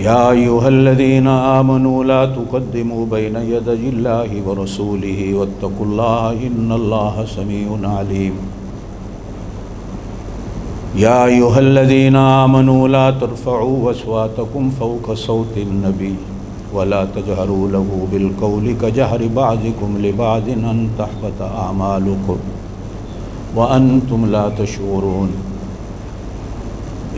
يا أيها الذين آمنوا لا تقدموا بين يدي الله ورسوله واتقوا الله إن الله سميع عليم. يا أيها الذين آمنوا لا ترفعوا أصواتكم فوق صوت النبي ولا تجهروا له بالقول كجهر بعضكم لبعض أن تحبط أعمالكم وأنتم لا تشعرون.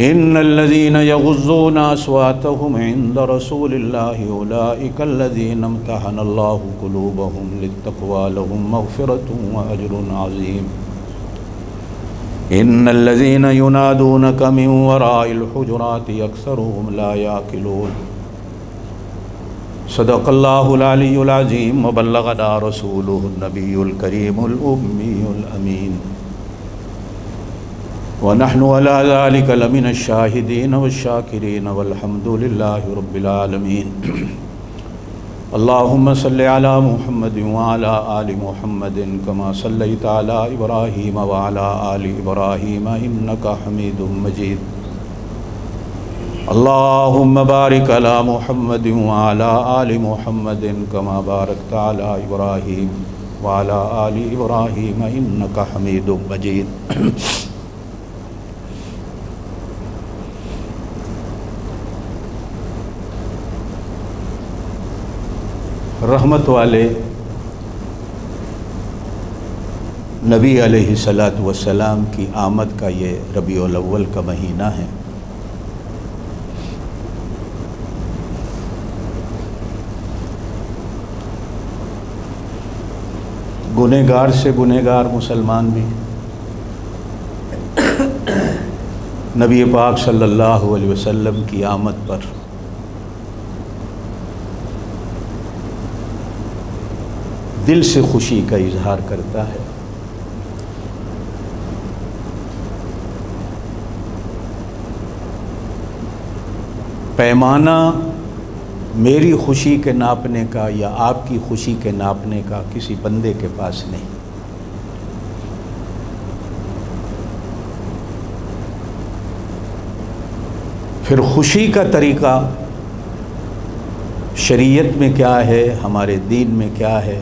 إن الذين يغضون أصواتهم عند رسول الله أولئك الذين امتحن الله قلوبهم للتقوى لهم مغفرة وأجر عظيم. إن الذين ينادونك من وراء الحجرات أكثرهم لا يعقلون. صدق الله العلي العظيم وبلغنا رسوله النبي الكريم الأمي الأمين ونحن على ذلك لمن الشاهدين والشاكرين والحمد لله رب العالمين. اللهم صل على محمد وعلى آل محمد كما صليت على إبراهيم وعلى آل إبراهيم إنك حميد مجيد. اللهم بارك على محمد وعلى آل محمد كما باركت على إبراهيم وعلى آل إبراهيم إنك حميد مجيد. رحمت والے نبی علیہ الصلاۃ والسلام کی آمد کا یہ ربیع الاول کا مہینہ ہے. گنہگار سے گنہگار مسلمان بھی نبی پاک صلی اللہ علیہ وسلم کی آمد پر دل سے خوشی کا اظہار کرتا ہے. پیمانہ میری خوشی کے ناپنے کا یا آپ کی خوشی کے ناپنے کا کسی بندے کے پاس نہیں. پھر خوشی کا طریقہ شریعت میں کیا ہے، ہمارے دین میں کیا ہے؟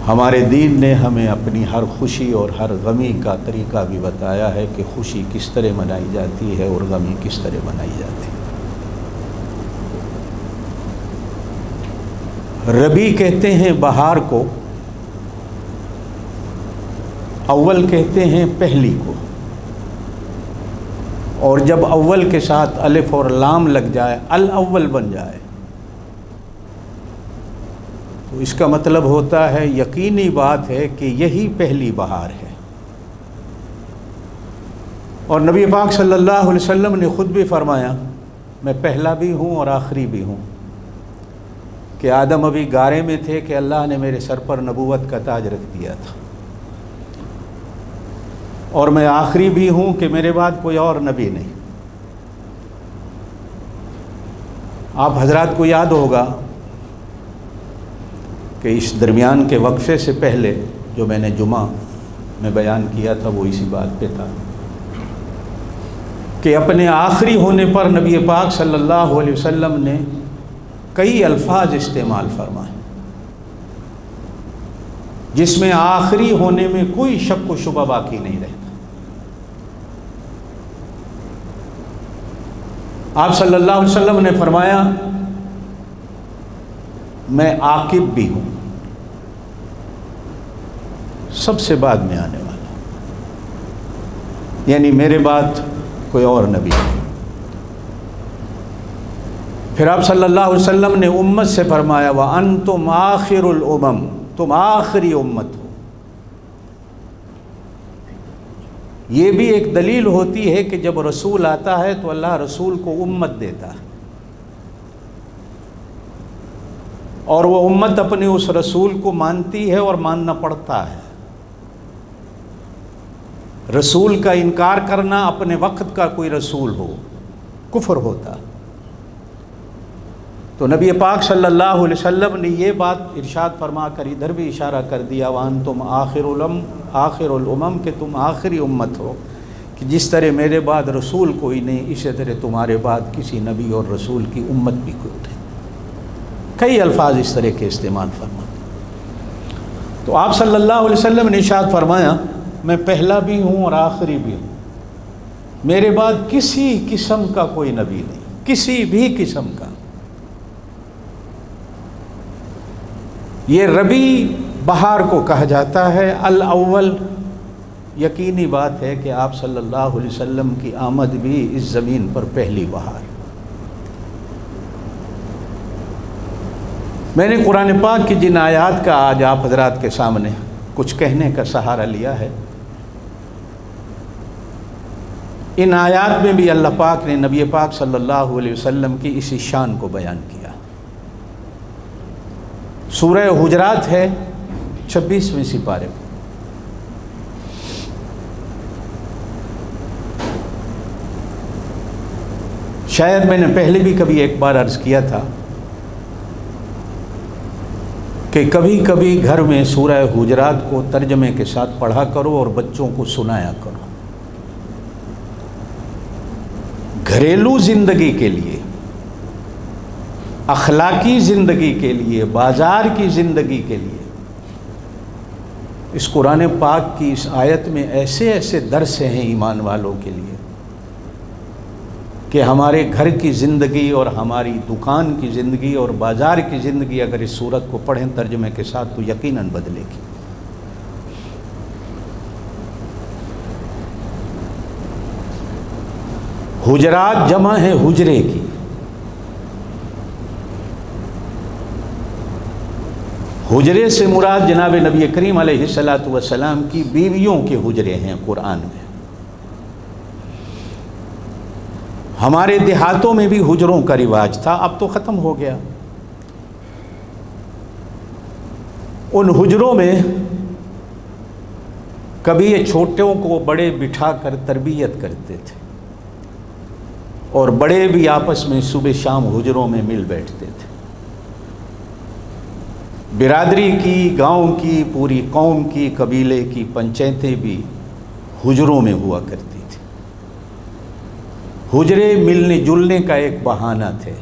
ہمارے دین نے ہمیں اپنی ہر خوشی اور ہر غمی کا طریقہ بھی بتایا ہے کہ خوشی کس طرح منائی جاتی ہے اور غمی کس طرح منائی جاتی ہے. ربیع کہتے ہیں بہار کو، اول کہتے ہیں پہلی کو، اور جب اول کے ساتھ الف اور لام لگ جائے الاول بن جائے تو اس کا مطلب ہوتا ہے یقینی بات ہے کہ یہی پہلی بہار ہے. اور نبی پاک صلی اللہ علیہ وسلم نے خود بھی فرمایا میں پہلا بھی ہوں اور آخری بھی ہوں، کہ آدم ابھی گارے میں تھے کہ اللہ نے میرے سر پر نبوت کا تاج رکھ دیا تھا، اور میں آخری بھی ہوں کہ میرے بعد کوئی اور نبی نہیں. آپ حضرات کو یاد ہوگا کہ اس درمیان کے وقفے سے پہلے جو میں نے جمعہ میں بیان کیا تھا وہ اسی بات پہ تھا کہ اپنے آخری ہونے پر نبی پاک صلی اللہ علیہ وسلم نے کئی الفاظ استعمال فرمائے جس میں آخری ہونے میں کوئی شک و شبہ باقی نہیں رہتا. آپ صلی اللہ علیہ وسلم نے فرمایا میں عاقب بھی ہوں، سب سے بعد میں آنے والا، یعنی میرے بعد کوئی اور نبی نہیں. پھر آپ صلی اللہ علیہ وسلم نے امت سے فرمایا وَأَنْتُمْ آخِرُ الْأُمَمِ، تم آخری امت ہو. یہ بھی ایک دلیل ہوتی ہے کہ جب رسول آتا ہے تو اللہ رسول کو امت دیتا ہے، اور وہ امت اپنے اس رسول کو مانتی ہے اور ماننا پڑتا ہے. رسول کا انکار کرنا اپنے وقت کا کوئی رسول ہو کفر ہوتا. تو نبی پاک صلی اللہ علیہ وسلم نے یہ بات ارشاد فرما کر ادھر بھی اشارہ کر دیا وَأَنْتُمْ آخر الامم، کہ تم آخری امت ہو، کہ جس طرح میرے بعد رسول کوئی نہیں، اسی طرح تمہارے بعد کسی نبی اور رسول کی امت بھی کوئی نہیں۔ کئی الفاظ اس طرح کے استعمال فرماتے۔ تو آپ صلی اللہ علیہ وسلم نے ارشاد فرمایا میں پہلا بھی ہوں اور آخری بھی ہوں، میرے بعد کسی قسم کا کوئی نبی نہیں، کسی بھی قسم کا۔ یہ ربیع بہار کو کہا جاتا ہے، الاول۔ یقینی بات ہے کہ آپ صلی اللہ علیہ وسلم کی آمد بھی اس زمین پر پہلی بہار۔ میں نے قرآن پاک کی جن آیات کا آج آپ حضرات کے سامنے کچھ کہنے کا سہارا لیا ہے، ان آیات میں بھی اللہ پاک نے نبی پاک صلی اللہ علیہ وسلم کی اسی شان کو بیان کیا۔ سورہ حجرات ہے 26ویں سپارے میں۔ شاید میں نے پہلے بھی کبھی ایک بار عرض کیا تھا کہ کبھی کبھی گھر میں سورہ حجرات کو ترجمے کے ساتھ پڑھا کرو اور بچوں کو سنایا کرو۔ گھریلو زندگی کے لیے، اخلاقی زندگی کے لیے، بازار کی زندگی کے لیے اس قرآن پاک کی اس آیت میں ایسے ایسے درس ہیں ایمان والوں کے لیے کہ ہمارے گھر کی زندگی اور ہماری دکان کی زندگی اور بازار کی زندگی اگر اس صورت کو پڑھیں ترجمے کے ساتھ تو یقیناً بدلے گی۔ حجرات جمع ہے حجرے کی۔ حجرے سے مراد جناب نبی کریم علیہ الصلاۃ والسلام کی بیویوں کے حجرے ہیں قرآن میں۔ ہمارے دیہاتوں میں بھی حجروں کا رواج تھا، اب تو ختم ہو گیا۔ ان حجروں میں کبھی یہ چھوٹوں کو بڑے بٹھا کر تربیت کرتے تھے اور بڑے بھی آپس میں صبح شام حجروں میں مل بیٹھتے تھے۔ برادری کی، گاؤں کی، پوری قوم کی، قبیلے کی پنچایتیں بھی حجروں میں ہوا کرتی تھی۔ حجرے ملنے جلنے کا ایک بہانہ تھے۔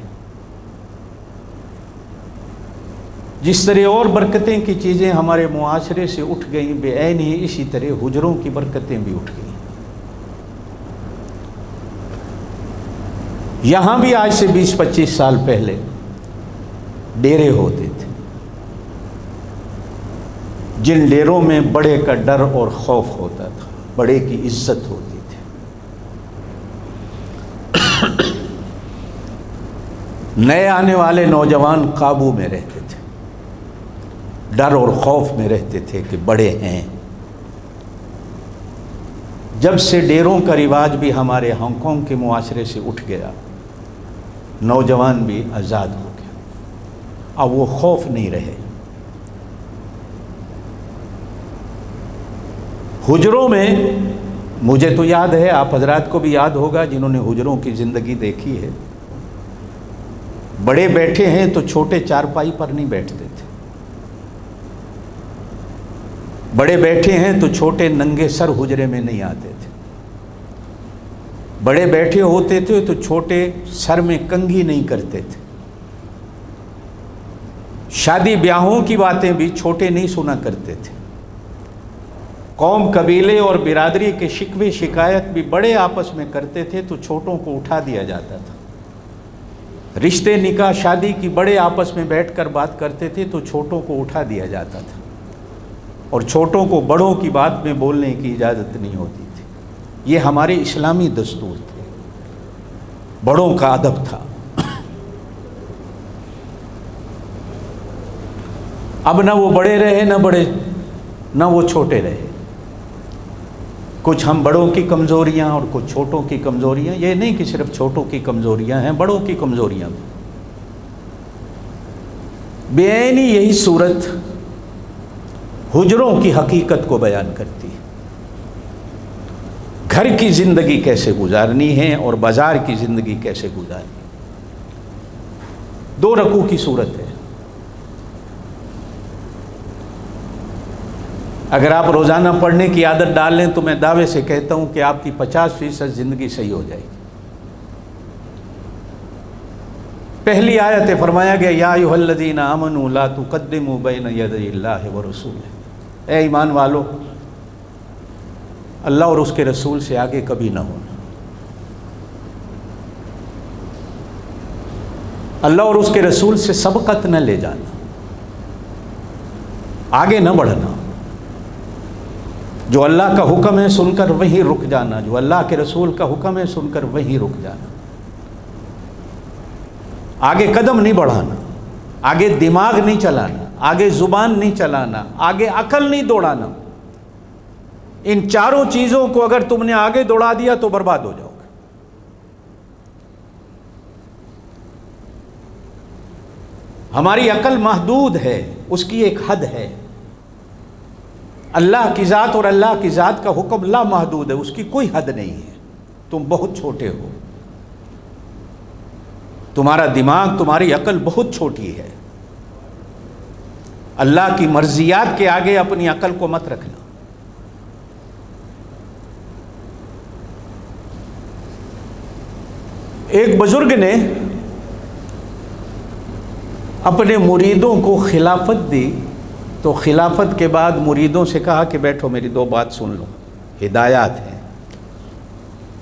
جس طرح اور برکتیں کی چیزیں ہمارے معاشرے سے اٹھ گئیں بے عین ہی اسی طرح حجروں کی برکتیں بھی اٹھ گئیں۔ یہاں بھی آج سے 20-25 سال پہلے ڈیرے ہوتے تھے، جن ڈیروں میں بڑے کا ڈر اور خوف ہوتا تھا، بڑے کی عزت ہوتی تھی۔ نئے آنے والے نوجوان قابو میں رہتے تھے، ڈر اور خوف میں رہتے تھے کہ بڑے ہیں۔ جب سے ڈیروں کا رواج بھی ہمارے ہانگ کانگ کے معاشرے سے اٹھ گیا، نوجوان بھی آزاد ہو گیا، اب وہ خوف نہیں رہے۔ حجروں میں مجھے تو یاد ہے، آپ حضرات کو بھی یاد ہوگا جنہوں نے حجروں کی زندگی دیکھی ہے، بڑے بیٹھے ہیں تو چھوٹے چارپائی پر نہیں بیٹھتے تھے، بڑے بیٹھے ہیں تو چھوٹے ننگے سر حجرے میں نہیں آتے تھے، بڑے بیٹھے ہوتے تھے تو چھوٹے سر میں کنگھی نہیں کرتے تھے، شادی بیاہوں کی باتیں بھی چھوٹے نہیں سنا کرتے تھے، قوم، قبیلے اور برادری کے شکوے شکایت بھی بڑے آپس میں کرتے تھے تو چھوٹوں کو اٹھا دیا جاتا تھا، رشتے نکاح شادی کی بڑے آپس میں بیٹھ کر بات کرتے تھے تو چھوٹوں کو اٹھا دیا جاتا تھا، اور چھوٹوں کو بڑوں کی بات میں بولنے کی اجازت نہیں ہوتی تھی۔ یہ ہمارے اسلامی دستور تھے، بڑوں کا ادب تھا۔ اب نہ وہ بڑے رہے نہ وہ چھوٹے رہے، کچھ ہم بڑوں کی کمزوریاں اور کچھ چھوٹوں کی کمزوریاں، یہ نہیں کہ صرف چھوٹوں کی کمزوریاں ہیں، بڑوں کی کمزوریاں بھی۔ بے عینی یہی صورت حجروں کی حقیقت کو بیان کرتی ہے، گھر کی زندگی کیسے گزارنی ہے اور بازار کی زندگی کیسے گزارنی ہے۔ 2 رکوع کی صورت ہے۔ اگر آپ روزانہ پڑھنے کی عادت ڈال لیں تو میں دعوے سے کہتا ہوں کہ آپ کی 50% زندگی صحیح ہو جائے گی۔ پہلی آیت ہے فرمایا گیا یا ایھا الذین آمنوا لا تقدموا بین یدی اللہ ورسولہ، اے ایمان والو اللہ اور اس کے رسول سے آگے کبھی نہ ہونا، اللہ اور اس کے رسول سے سبقت نہ لے جانا، آگے نہ بڑھنا، جو اللہ کا حکم ہے سن کر وہیں رک جانا، جو اللہ کے رسول کا حکم ہے سن کر وہیں رک جانا، آگے قدم نہیں بڑھانا، آگے دماغ نہیں چلانا، آگے زبان نہیں چلانا، آگے عقل نہیں دوڑانا۔ ان چاروں چیزوں کو اگر تم نے آگے دوڑا دیا تو برباد ہو جاؤ گے۔ ہماری عقل محدود ہے، اس کی ایک حد ہے۔ اللہ کی ذات اور اللہ کی ذات کا حکم لا محدود ہے، اس کی کوئی حد نہیں ہے۔ تم بہت چھوٹے ہو، تمہارا دماغ، تمہاری عقل بہت چھوٹی ہے۔ اللہ کی مرضیات کے آگے اپنی عقل کو مت رکھنا۔ ایک بزرگ نے اپنے مریدوں کو خلافت دی تو خلافت کے بعد مریدوں سے کہا کہ بیٹھو میری دو بات سن لو، ہدایات ہیں۔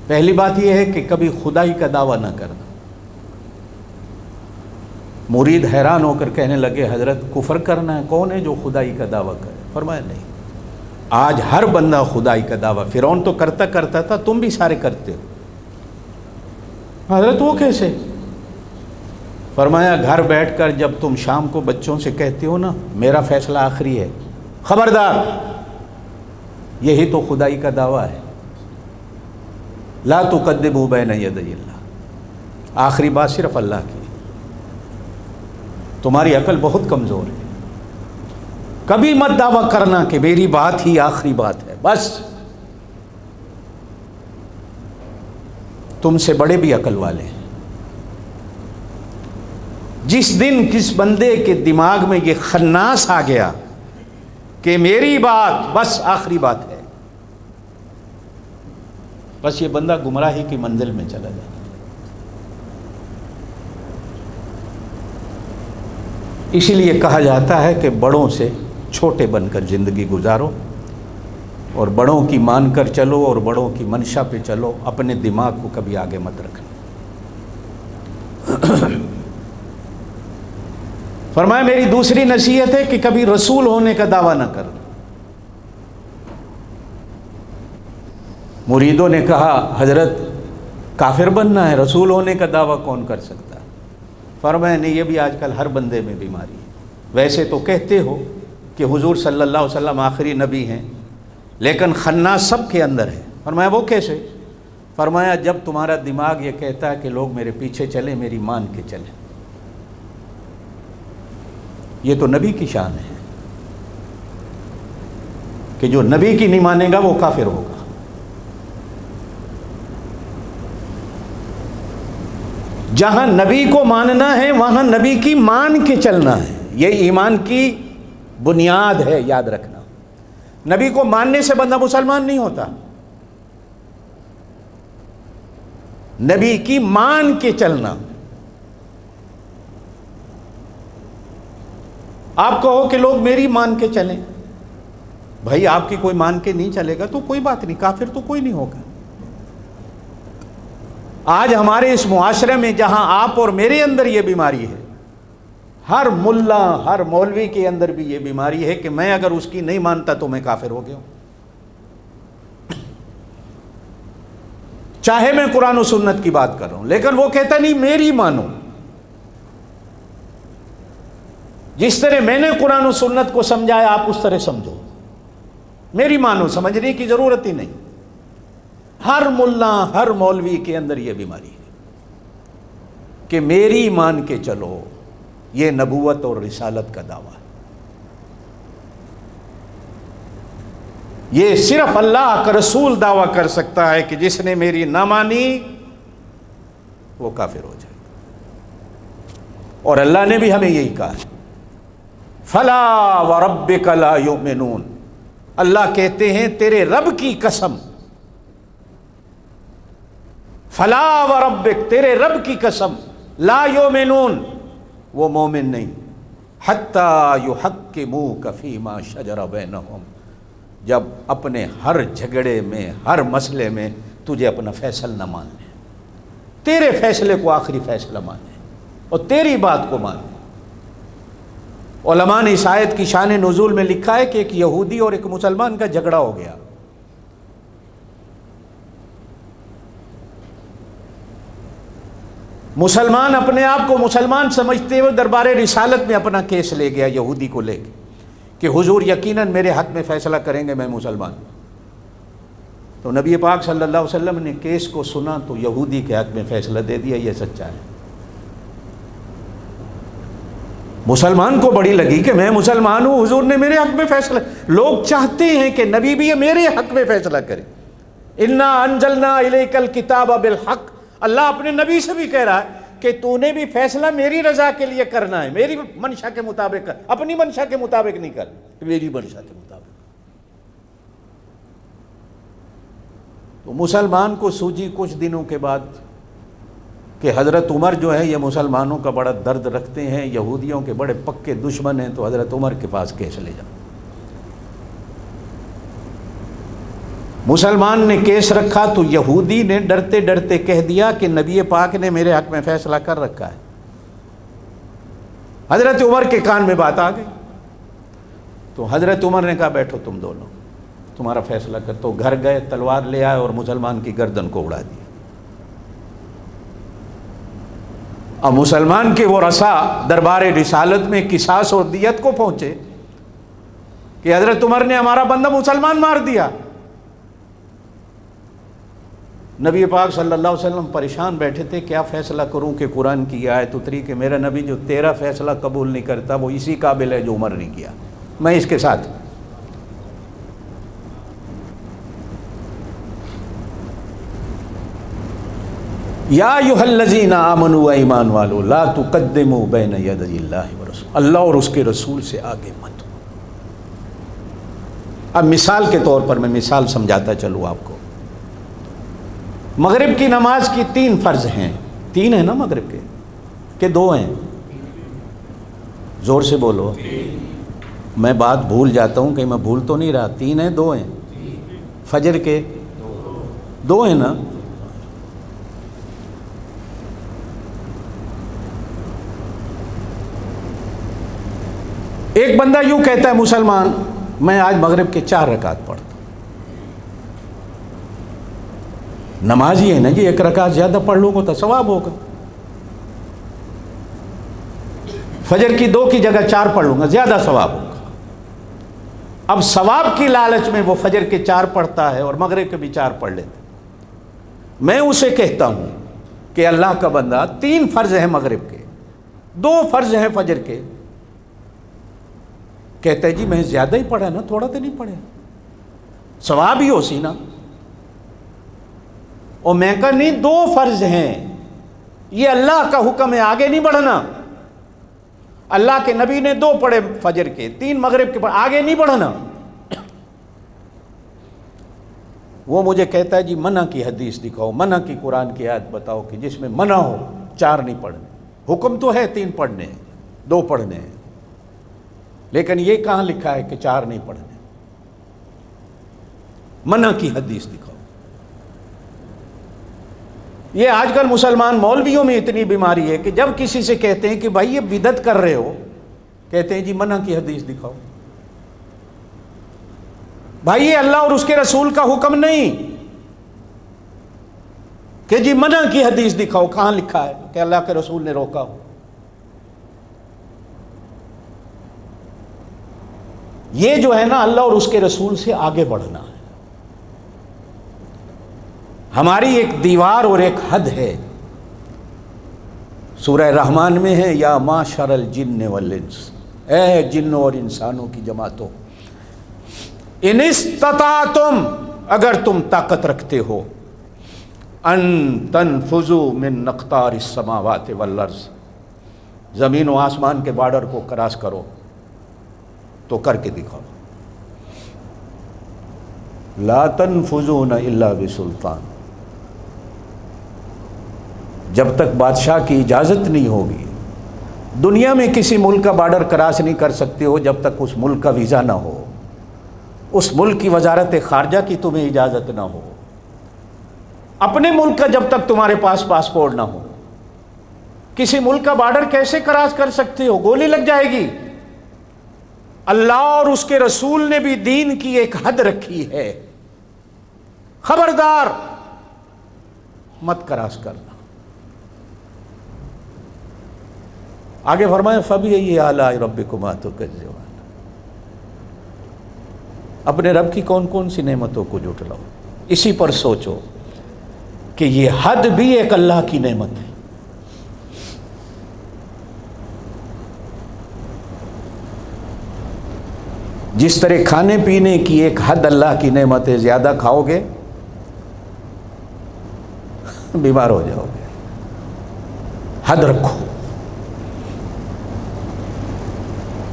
پہلی بات یہ ہے کہ کبھی خدائی کا دعویٰ نہ کرنا۔ مرید حیران ہو کر کہنے لگے حضرت کفر کرنا ہے، کون ہے جو خدائی کا دعویٰ کرے؟ فرمایا نہیں، آج ہر بندہ خدائی کا دعویٰ، فرعون تو کرتا تھا، تم بھی سارے کرتے ہو۔ حضرت وہ کیسے؟ فرمایا گھر بیٹھ کر جب تم شام کو بچوں سے کہتے ہو نا میرا فیصلہ آخری ہے، خبردار، یہی تو خدائی کا دعویٰ ہے۔ لا تقدموا بین یدی اللہ، آخری بات صرف اللہ کی۔ تمہاری عقل بہت کمزور ہے، کبھی مت دعویٰ کرنا کہ میری بات ہی آخری بات ہے، بس تم سے بڑے بھی عقل والے ہیں۔ جس دن کس بندے کے دماغ میں یہ خناس آ گیا کہ میری بات بس آخری بات ہے، بس یہ بندہ گمراہی کی منزل میں چلا جائے۔ اسی لیے کہا جاتا ہے کہ بڑوں سے چھوٹے بن کر زندگی گزارو، اور بڑوں کی مان کر چلو اور بڑوں کی منشا پہ چلو، اپنے دماغ کو کبھی آگے مت رکھنا۔ فرمایا میری دوسری نصیحت ہے کہ کبھی رسول ہونے کا دعویٰ نہ کرنا۔ مریدوں نے کہا حضرت کافر بننا ہے، رسول ہونے کا دعویٰ کون کر سکتا ہے؟ فرمایا نہیں، یہ بھی آج کل ہر بندے میں بیماری ہے۔ ویسے تو کہتے ہو کہ حضور صلی اللہ علیہ وسلم آخری نبی ہیں، لیکن خناس سب کے اندر ہے۔ فرمایا وہ کیسے؟ فرمایا جب تمہارا دماغ یہ کہتا ہے کہ لوگ میرے پیچھے چلیں، میری مان کے چلیں۔ یہ تو نبی کی شان ہے کہ جو نبی کی نہیں مانے گا وہ کافر ہوگا۔ جہاں نبی کو ماننا ہے وہاں نبی کی مان کے چلنا ہے، یہ ایمان کی بنیاد ہے، یاد رکھنا۔ نبی کو ماننے سے بندہ مسلمان نہیں ہوتا، نبی کی مان کے چلنا۔ آپ کہو کہ لوگ میری مان کے چلیں، بھائی آپ کی کوئی مان کے نہیں چلے گا تو کوئی بات نہیں، کافر تو کوئی نہیں ہوگا۔ آج ہمارے اس معاشرے میں جہاں آپ اور میرے اندر یہ بیماری ہے، ہر ملا ہر مولوی کے اندر بھی یہ بیماری ہے کہ میں اگر اس کی نہیں مانتا تو میں کافر ہو گیا ہوں، چاہے میں قرآن و سنت کی بات کر رہا ہوں، لیکن وہ کہتا نہیں میری مانو۔ جس طرح میں نے قرآن و سنت کو سمجھایا آپ اس طرح سمجھو، میری مانو، سمجھنے کی ضرورت ہی نہیں۔ ہر ملا ہر مولوی کے اندر یہ بیماری ہے کہ میری مان کے چلو، یہ نبوت اور رسالت کا دعویٰ ہے۔ یہ صرف اللہ کا رسول دعویٰ کر سکتا ہے کہ جس نے میری نہ مانی وہ کافر ہو جائے، اور اللہ نے بھی ہمیں یہی کہا ہے فَلَا وَرَبِّكَ لَا يُؤْمِنُونَ، اللہ کہتے ہیں تیرے رب کی قسم، فلا وربک، تیرے رب کی قسم، لا یؤمنون، وہ مومن نہیں، حتی یحکموک فیما شجر بینہم، جب اپنے ہر جھگڑے میں، ہر مسئلے میں تجھے اپنا فیصلہ نہ مان لیں، تیرے فیصلے کو آخری فیصلہ مانے اور تیری بات کو مانے۔ علماء نے اس آیت کی شان نزول میں لکھا ہے کہ ایک یہودی اور ایک مسلمان کا جھگڑا ہو گیا۔ مسلمان اپنے آپ کو مسلمان سمجھتے ہوئے دربار رسالت میں اپنا کیس لے گیا یہودی کو لے کے کہ حضور یقیناً میرے حق میں فیصلہ کریں گے، میں مسلمان۔ تو نبی پاک صلی اللہ علیہ وسلم نے کیس کو سنا تو یہودی کے حق میں فیصلہ دے دیا، یہ سچا ہے۔ مسلمان کو بڑی لگی کہ میں مسلمان ہوں، حضور نے میرے حق میں فیصلہ، لوگ چاہتے ہیں کہ نبی بھی میرے حق میں فیصلہ کرے۔ انا انزلنا الیک الکتاب بالحق، اللہ اپنے نبی سے بھی کہہ رہا ہے کہ تو نے بھی فیصلہ میری رضا کے لیے کرنا ہے، میری منشا کے مطابق کر، اپنی منشا کے مطابق نہیں کر، میری منشا کے مطابق۔ تو مسلمان کو سوجی کچھ دنوں کے بعد کہ حضرت عمر جو ہے یہ مسلمانوں کا بڑا درد رکھتے ہیں، یہودیوں کے بڑے پکے دشمن ہیں، تو حضرت عمر کے پاس کیس لے جاؤ۔ مسلمان نے کیس رکھا تو یہودی نے ڈرتے ڈرتے کہہ دیا کہ نبی پاک نے میرے حق میں فیصلہ کر رکھا ہے۔ حضرت عمر کے کان میں بات آ گئی تو حضرت عمر نے کہا بیٹھو تم دونوں، تمہارا فیصلہ کر۔ تو گھر گئے، تلوار لے آئے اور مسلمان کی گردن کو اڑا دی۔ اب مسلمان کے وہ رسا دربار رسالت میں قصاص اور دیت کو پہنچے کہ حضرت عمر نے ہمارا بندہ مسلمان مار دیا۔ نبی پاک صلی اللہ علیہ وسلم پریشان بیٹھے تھے، کیا فیصلہ کروں کہ قرآن کی آیت اتری کہ میرا نبی جو تیرا فیصلہ قبول نہیں کرتا وہ اسی قابل ہے جو عمر نے کیا، میں اس کے ساتھ۔ یا ایھا الذین آمنوا، ایمان والو، لا تقدموا بین یدی اللہ ورسولہ، اللہ اور اس کے رسول سے آگے مت ہو۔ اب مثال کے طور پر میں مثال سمجھاتا چلوں آپ کو۔ مغرب کی نماز کی 3 فرض ہیں، 3 ہیں نا مغرب کے، کہ 2 ہیں؟ زور سے بولو، میں بات بھول جاتا ہوں، کہ میں بھول تو نہیں رہا، 3 ہیں 2 ہیں؟ فجر کے 2 ہیں نا؟ ایک بندہ یوں کہتا ہے مسلمان، میں آج مغرب کے 4 رکعت پڑھتا ہوں، نماز ہی ہے نا جی، 1 رکعت زیادہ پڑھ لوں گا تو ثواب ہوگا، فجر کی 2 کی جگہ 4 پڑھ لوں گا زیادہ ثواب ہوگا۔ اب ثواب کی لالچ میں وہ فجر کے 4 پڑھتا ہے اور مغرب کے بھی 4 پڑھ لیتا ہے۔ میں اسے کہتا ہوں کہ اللہ کا بندہ 3 فرض ہیں مغرب کے، 2 فرض ہیں فجر کے، کہتا ہے جی میں زیادہ ہی پڑھا نا، تھوڑا تو نہیں پڑھا، ثواب ہی ہو سی نا۔ اور میں کہا نہیں، 2 فرض ہیں، یہ اللہ کا حکم ہے، آگے نہیں بڑھنا۔ اللہ کے نبی نے 2 پڑھے فجر کے، 3 مغرب کے، آگے نہیں بڑھنا۔ وہ مجھے کہتا ہے جی منع کی حدیث دکھاؤ، منع کی قرآن کی آیت بتاؤ کہ جس میں منع ہو 4 نہیں پڑھنے۔ حکم تو ہے 3 پڑھنے ہیں، 2 پڑھنے ہیں، لیکن یہ کہاں لکھا ہے کہ 4 نہیں پڑھنے؟ منع کی حدیث دکھاؤ۔ یہ آج کل مسلمان مولویوں میں اتنی بیماری ہے کہ جب کسی سے کہتے ہیں کہ بھائی یہ بدعت کر رہے ہو، کہتے ہیں جی منع کی حدیث دکھاؤ۔ بھائی یہ اللہ اور اس کے رسول کا حکم نہیں کہ جی منع کی حدیث دکھاؤ، کہاں لکھا ہے کہ اللہ کے رسول نے روکا ہو؟ یہ جو ہے نا اللہ اور اس کے رسول سے آگے بڑھنا ہے۔ ہماری ایک دیوار اور ایک حد ہے، سورہ رحمان میں ہے یا معشر الجن والانس، اے جنوں اور انسانوں کی جماعتوں، ان استطعتم، اگر تم طاقت رکھتے ہو، ان تنفذوا من اقطار السماوات والارض، زمین و آسمان کے بارڈر کو کراس کرو تو کر کے دکھاؤ۔ لا تنفذون الا بسلطان، جب تک بادشاہ کی اجازت نہیں ہوگی دنیا میں کسی ملک کا بارڈر کراس نہیں کر سکتے ہو جب تک اس ملک کا ویزا نہ ہو، اس ملک کی وزارت خارجہ کی تمہیں اجازت نہ ہو، اپنے ملک کا جب تک تمہارے پاس پاسپورٹ نہ ہو، کسی ملک کا بارڈر کیسے کراس کر سکتے ہو؟ گولی لگ جائے گی۔ اللہ اور اس کے رسول نے بھی دین کی ایک حد رکھی ہے، خبردار مت کراس کرنا۔ آگے فرمائیں فَبِأَيِّ آلَاءِ رَبِّكُمَا تُكَذِّبَانِ، اپنے رب کی کون کون سی نعمتوں کو جھٹلاؤ۔ اسی پر سوچو کہ یہ حد بھی ایک اللہ کی نعمت ہے۔ جس طرح کھانے پینے کی ایک حد اللہ کی نعمت ہے، زیادہ کھاؤ گے بیمار ہو جاؤ گے، حد رکھو۔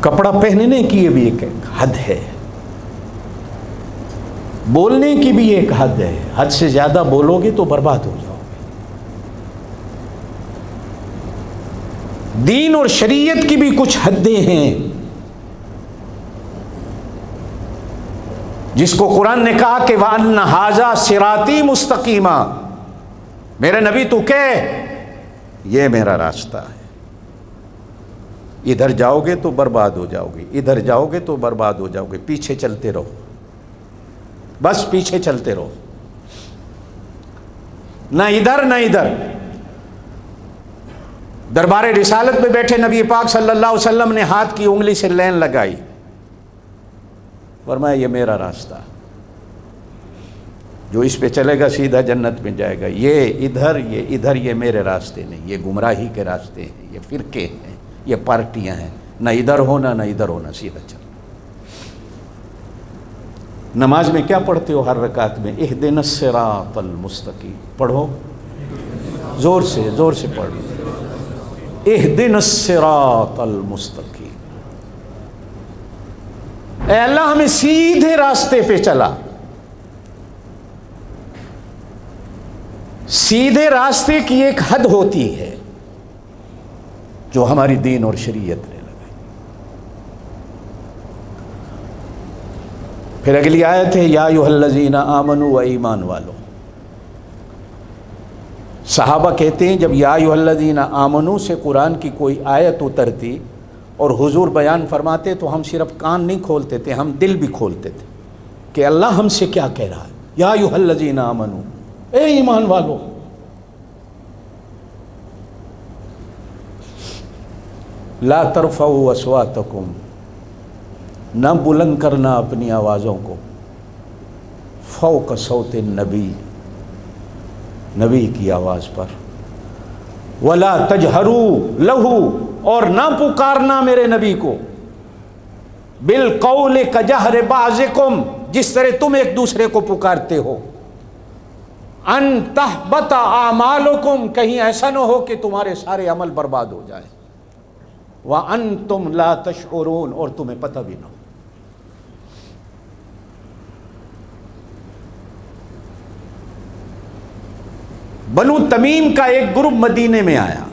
کپڑا پہننے کی یہ بھی ایک حد ہے، بولنے کی بھی ایک حد ہے، حد سے زیادہ بولو گے تو برباد ہو جاؤ گے۔ دین اور شریعت کی بھی کچھ حدیں ہیں، جس کو قرآن نے کہا کہ وَأَنَّ هَذَا صِرَاطِي مُسْتَقِيمًا، میرے نبی تو کہہ یہ میرا راستہ ہے، ادھر جاؤ گے تو برباد ہو جاؤ گے، ادھر جاؤ گے تو برباد ہو جاؤ گے، پیچھے چلتے رہو، بس پیچھے چلتے رہو، نہ ادھر نہ ادھر۔ دربار رسالت میں بیٹھے نبی پاک صلی اللہ علیہ وسلم نے ہاتھ کی انگلی سے لین لگائی، فرمایا یہ میرا راستہ، جو اس پہ چلے گا سیدھا جنت میں جائے گا، یہ ادھر یہ میرے راستے نہیں، یہ گمراہی کے راستے ہیں، یہ فرقے ہیں، یہ پارٹیاں ہیں، نہ ادھر ہونا نہ ادھر ہونا، سیدھا چلنا۔ نماز میں کیا پڑھتے ہو ہر رکعت میں؟ اہدنا الصراط المستقیم، پڑھو زور سے پڑھو، اہدنا الصراط المستقیم، اے اللہ ہمیں سیدھے راستے پہ چلا۔ سیدھے راستے کی ایک حد ہوتی ہے جو ہماری دین اور شریعت نے لگائی۔ پھر اگلی آیت ہے یا ایھا الذین آمنوا، و ایمان والو۔ صحابہ کہتے ہیں جب یا ایھا الذین آمنوا سے قرآن کی کوئی آیت اترتی اور حضور بیان فرماتے تو ہم صرف کان نہیں کھولتے تھے، ہم دل بھی کھولتے تھے کہ اللہ ہم سے کیا کہہ رہا ہے۔ یا ایھا الذین آمنوا، اے ایمان والو۔ لا ترفعوا اصواتکم، نہ بلند کرنا اپنی آوازوں کو، فوق صوت النبی، نبی کی آواز پر، ولا تجہروا لہ، اور نہ پکارنا میرے نبی کو، بالقول کجہر بعضکم، جس طرح تم ایک دوسرے کو پکارتے ہو، ان تحبط اعمالکم، کہیں ایسا نہ ہو کہ تمہارے سارے عمل برباد ہو جائیں، وانتم لا تشعرون، اور تمہیں پتہ بھی نہ ہو۔ بنو تمیم کا ایک گروپ مدینے میں آیا،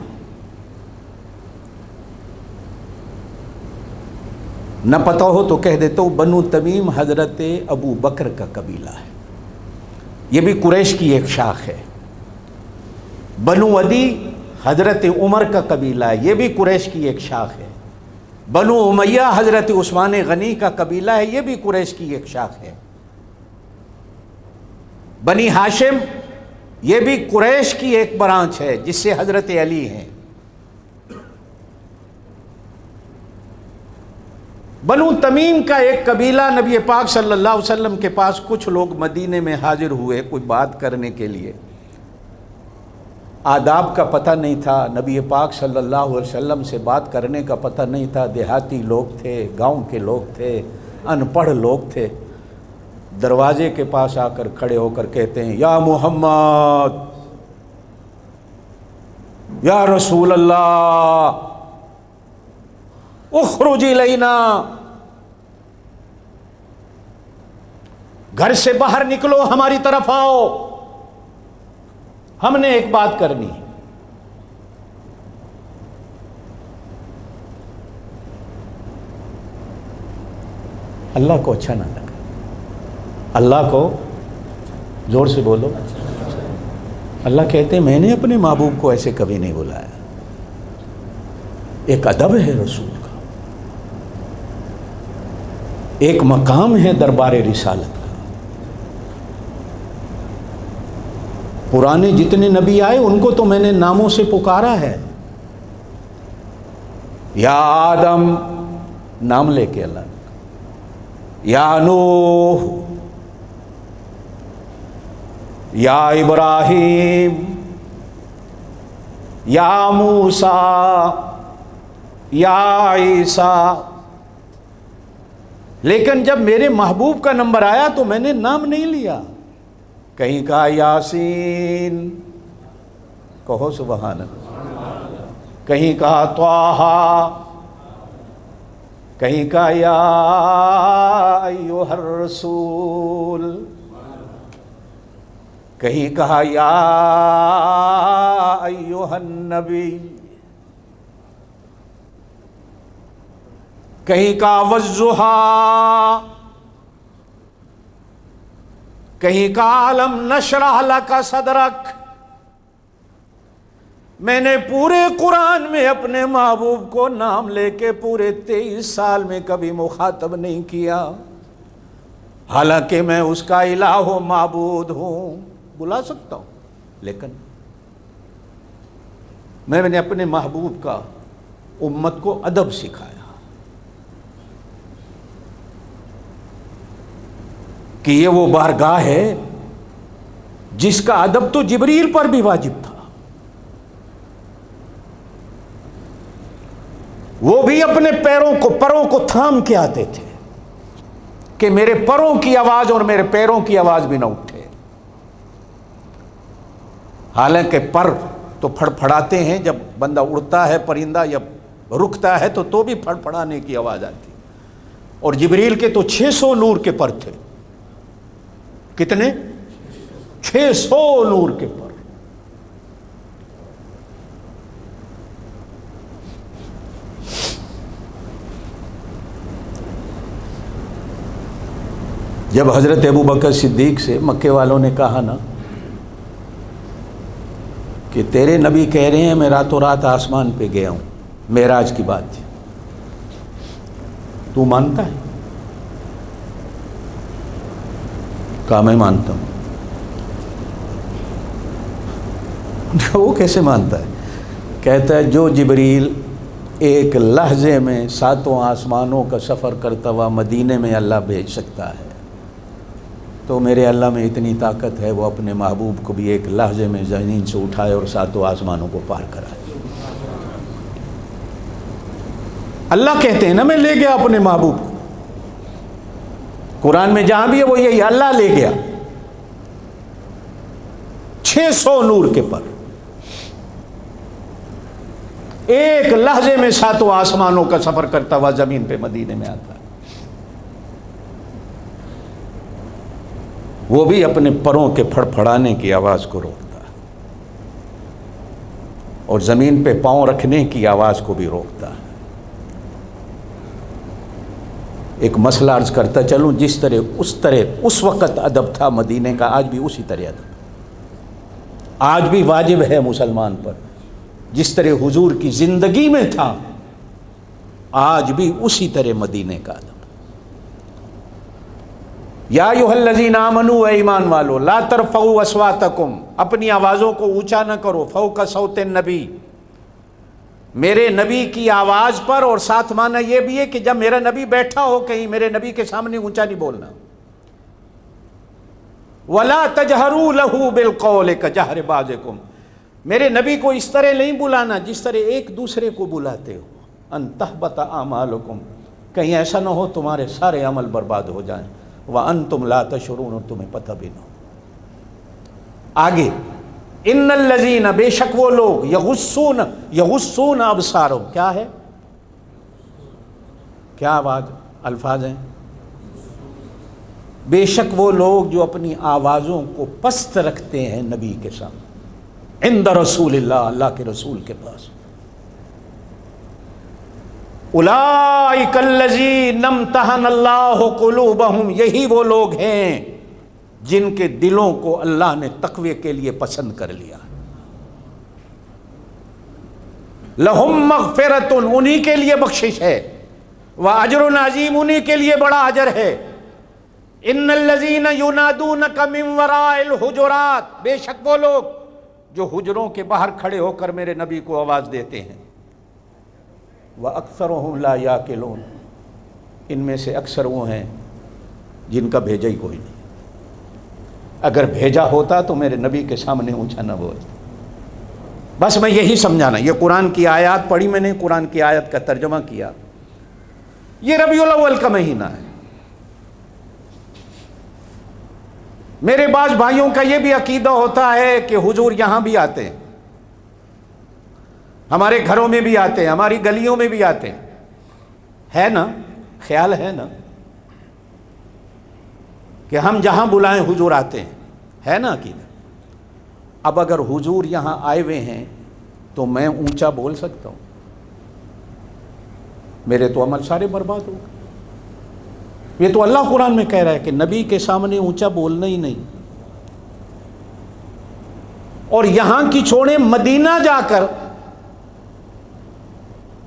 نہ پتہ ہو تو کہہ دیتا ہوں، بنو تمیم حضرت ابو بکر کا قبیلہ ہے، یہ بھی قریش کی ایک شاخ ہے۔ بنو عدی حضرت عمر کا قبیلہ ہے، یہ بھی قریش کی ایک شاخ ہے۔ بنو امیہ حضرت عثمان غنی کا قبیلہ ہے، یہ بھی قریش کی ایک شاخ ہے۔ بنی ہاشم یہ بھی قریش کی ایک برانچ ہے جس سے حضرت علی ہیں۔ بنو تمیم کا ایک قبیلہ نبی پاک صلی اللہ علیہ وسلم کے پاس کچھ لوگ مدینے میں حاضر ہوئے کوئی بات کرنے کے لیے، آداب کا پتہ نہیں تھا، نبی پاک صلی اللہ علیہ وسلم سے بات کرنے کا پتہ نہیں تھا، دیہاتی لوگ تھے، گاؤں کے لوگ تھے، ان پڑھ لوگ تھے۔ دروازے کے پاس آ کر کھڑے ہو کر کہتے ہیں یا محمد، یا رسول اللہ، اخرج الینا، گھر سے باہر نکلو، ہماری طرف آؤ، ہم نے ایک بات کرنی ہے۔ اللہ کو اچھا نہ لگا، اللہ کو، زور سے بولو، اللہ کہتے ہیں میں نے اپنے محبوب کو ایسے کبھی نہیں بلایا۔ ایک ادب ہے رسول کا، ایک مقام ہے دربار رسالت کا۔ پرانے جتنے نبی آئے ان کو تو میں نے ناموں سے پکارا ہے، یا آدم نام لے کے اللہ نے، یا نوح، یا ابراہیم، یا موسیٰ، یا عیسیٰ، لیکن جب میرے محبوب کا نمبر آیا تو میں نے نام نہیں لیا۔ کہیں کہا یاسین، کہو سبحان اللہ، کہیں کہا طٰہٰ، کہیں کہا یا ایھا الرسول، کہیں کہا یا ایھا النبی، کہیں کہا والضحیٰ، کہیں کہا الم نشرح لک صدرک۔ میں نے پورے قرآن میں اپنے محبوب کو نام لے کے پورے 23 سال میں کبھی مخاطب نہیں کیا، حالانکہ میں اس کا الہ و معبود ہوں، بلا سکتا ہوں، لیکن میں نے اپنے محبوب کا امت کو ادب سکھایا کہ یہ وہ بارگاہ ہے جس کا ادب تو جبریل پر بھی واجب تھا، وہ بھی اپنے پروں کو تھام کے آتے تھے کہ میرے پروں کی آواز اور میرے پیروں کی آواز بھی نہ اٹھے۔ حالانکہ پر تو پھڑپھڑاتے ہیں، جب بندہ اڑتا ہے پرندہ یا رکتا ہے تو بھی پھڑپھڑانے کی آواز آتی، اور جبریل کے تو 600 نور کے پر تھے۔ کتنے؟ 600 نور کے پر۔ جب حضرت ابوبکر صدیق سے مکے والوں نے کہا نا کہ تیرے نبی کہہ رہے ہیں میں راتوں رات آسمان پہ گیا ہوں، معراج کی بات تھی، تو مانتا ہے؟ کہا میں مانتا ہوں۔ وہ کیسے مانتا ہے؟ کہتا ہے جو جبریل ایک لحظے میں 7 آسمانوں کا سفر کرتا ہوا مدینے میں اللہ بھیج سکتا ہے، تو میرے اللہ میں اتنی طاقت ہے وہ اپنے محبوب کو بھی ایک لحظے میں زمین سے اٹھائے اور 7 آسمانوں کو پار کرائے۔ اللہ کہتے ہیں نا میں لے گیا اپنے محبوب کو، قرآن میں جہاں بھی ہے وہ یہی اللہ لے گیا 600 نور کے پر، ایک لحظے میں 7 آسمانوں کا سفر کرتا ہوا زمین پہ مدینے میں آتا ہے۔ وہ بھی اپنے پروں کے پھڑپھڑانے کی آواز کو روکتا ہے اور زمین پہ پاؤں رکھنے کی آواز کو بھی روکتا ہے۔ ایک مسئلہ عرض کرتا چلوں، جس طرح اس وقت ادب تھا مدینے کا، آج بھی اسی طرح ادب، آج بھی واجب ہے مسلمان پر، جس طرح حضور کی زندگی میں تھا آج بھی اسی طرح مدینے کا ادب۔ یا ایھا الذین آمنوا، اے ایمان والو، لا ترفعوا اصواتکم، اپنی آوازوں کو اونچا نہ کرو، فوق صوت النبی، میرے نبی کی آواز پر، اور ساتھ معنی یہ بھی ہے کہ جب میرا نبی بیٹھا ہو کہیں میرے نبی کے سامنے اونچا نہیں بولنا۔ وَلَا تَجْهَرُوا لَهُ بِالْقَوْلِ كَجَهْرِ بَعْضِكُمْ، میرے نبی کو اس طرح نہیں بلانا جس طرح ایک دوسرے کو بلاتے ہو، أَن تَحْبَطَ أَعْمَالُكُمْ، کہیں ایسا نہ ہو تمہارے سارے عمل برباد ہو جائیں، وَأَنْتُمْ لَا تَشْعُرُونَ، اور تمہیں پتہ بھی نہ ہو۔ آگے ان الذین، بے شک وہ لوگ، یغصون ابصارہم، کیا ہے، کیا آواز الفاظ ہیں، بے شک وہ لوگ جو اپنی آوازوں کو پست رکھتے ہیں نبی کے سامنے، عند رسول اللہ، اللہ کے رسول کے پاس، اولئک الذین امتحن اللہ قلوبہم، یہی وہ لوگ ہیں جن کے دلوں کو اللہ نے تقوی کے لیے پسند کر لیا۔ لہم مغفرۃ، انہی کے لیے بخشش ہے، واجر عظیم، انہی کے لیے بڑا اجر ہے۔ ان الذین ینادونک من وراء الحجرات، بے شک وہ لوگ جو حجروں کے باہر کھڑے ہو کر میرے نبی کو آواز دیتے ہیں، وَأَكْثَرُهُمْ لَا يَعْقِلُونَ، ان میں سے اکثر وہ ہیں جن کا بھیجا ہی کوئی نہیں۔ اگر بھیجا ہوتا تو میرے نبی کے سامنے اونچا نہ بولتا۔ بس میں یہی سمجھانا، یہ قرآن کی آیات پڑھی میں نے، قرآن کی آیت کا ترجمہ کیا۔ یہ ربیع الاول کا مہینہ ہے۔ میرے بعض بھائیوں کا یہ بھی عقیدہ ہوتا ہے کہ حضور یہاں بھی آتے ہیں، ہمارے گھروں میں بھی آتے ہیں، ہماری گلیوں میں بھی آتے ہیں، ہے نا؟ خیال ہے نا کہ ہم جہاں بلائیں حضور آتے ہیں، ہے نا عقیدہ؟ اب اگر حضور یہاں آئے ہوئے ہیں تو میں اونچا بول سکتا ہوں؟ میرے تو عمل سارے برباد ہو گئے۔ یہ تو اللہ قرآن میں کہہ رہا ہے کہ نبی کے سامنے اونچا بولنا ہی نہیں۔ اور یہاں کی چھوڑیں، مدینہ جا کر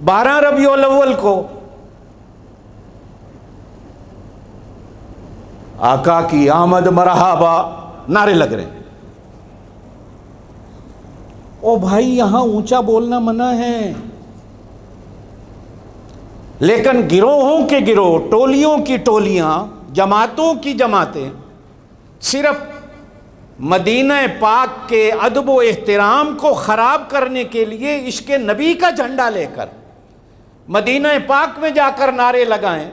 12 ربیع الاول کو آقا کی آمد مرحبا نعرے لگ رہے ہیں۔ او بھائی، یہاں اونچا بولنا منع ہے، لیکن گروہوں کے گروہ، ٹولیوں کی ٹولیاں، جماعتوں کی جماعتیں صرف مدینہ پاک کے ادب و احترام کو خراب کرنے کے لیے عشق نبی کا جھنڈا لے کر مدینہ پاک میں جا کر نعرے لگائیں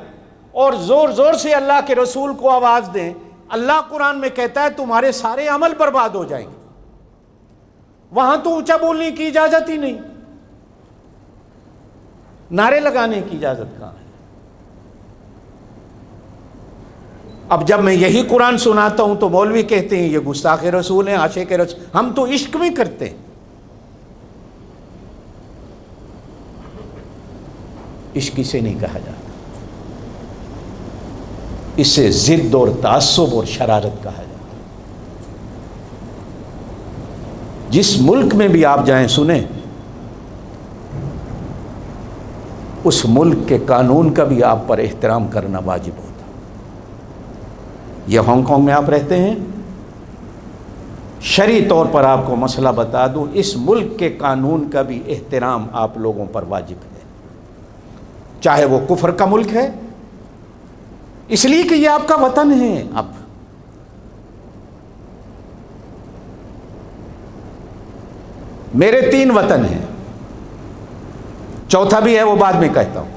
اور زور زور سے اللہ کے رسول کو آواز دیں۔ اللہ قرآن میں کہتا ہے تمہارے سارے عمل برباد ہو جائیں گے۔ وہاں تو اونچا بولنے کی اجازت ہی نہیں، نعرے لگانے کی اجازت کہاں ہے؟ اب جب میں یہی قرآن سناتا ہوں تو مولوی کہتے ہیں یہ گستاخ رسول ہیں، عاشق رسول۔ ہم تو عشق میں کرتے ہیں۔ عشق اسے نہیں کہا جاتا، اسے ضد اور تعصب اور شرارت کہا جاتا۔ جس ملک میں بھی آپ جائیں، سنیں، اس ملک کے قانون کا بھی آپ پر احترام کرنا واجب ہوتا۔ یہ ہانگ کانگ میں آپ رہتے ہیں، شرعی طور پر آپ کو مسئلہ بتا دوں، اس ملک کے قانون کا بھی احترام آپ لوگوں پر واجب ہے، چاہے وہ کفر کا ملک ہے، اس لیے کہ یہ آپ کا وطن ہے۔ اب میرے 3 وطن ہیں، چوتھا بھی ہے وہ بعد میں کہتا ہوں۔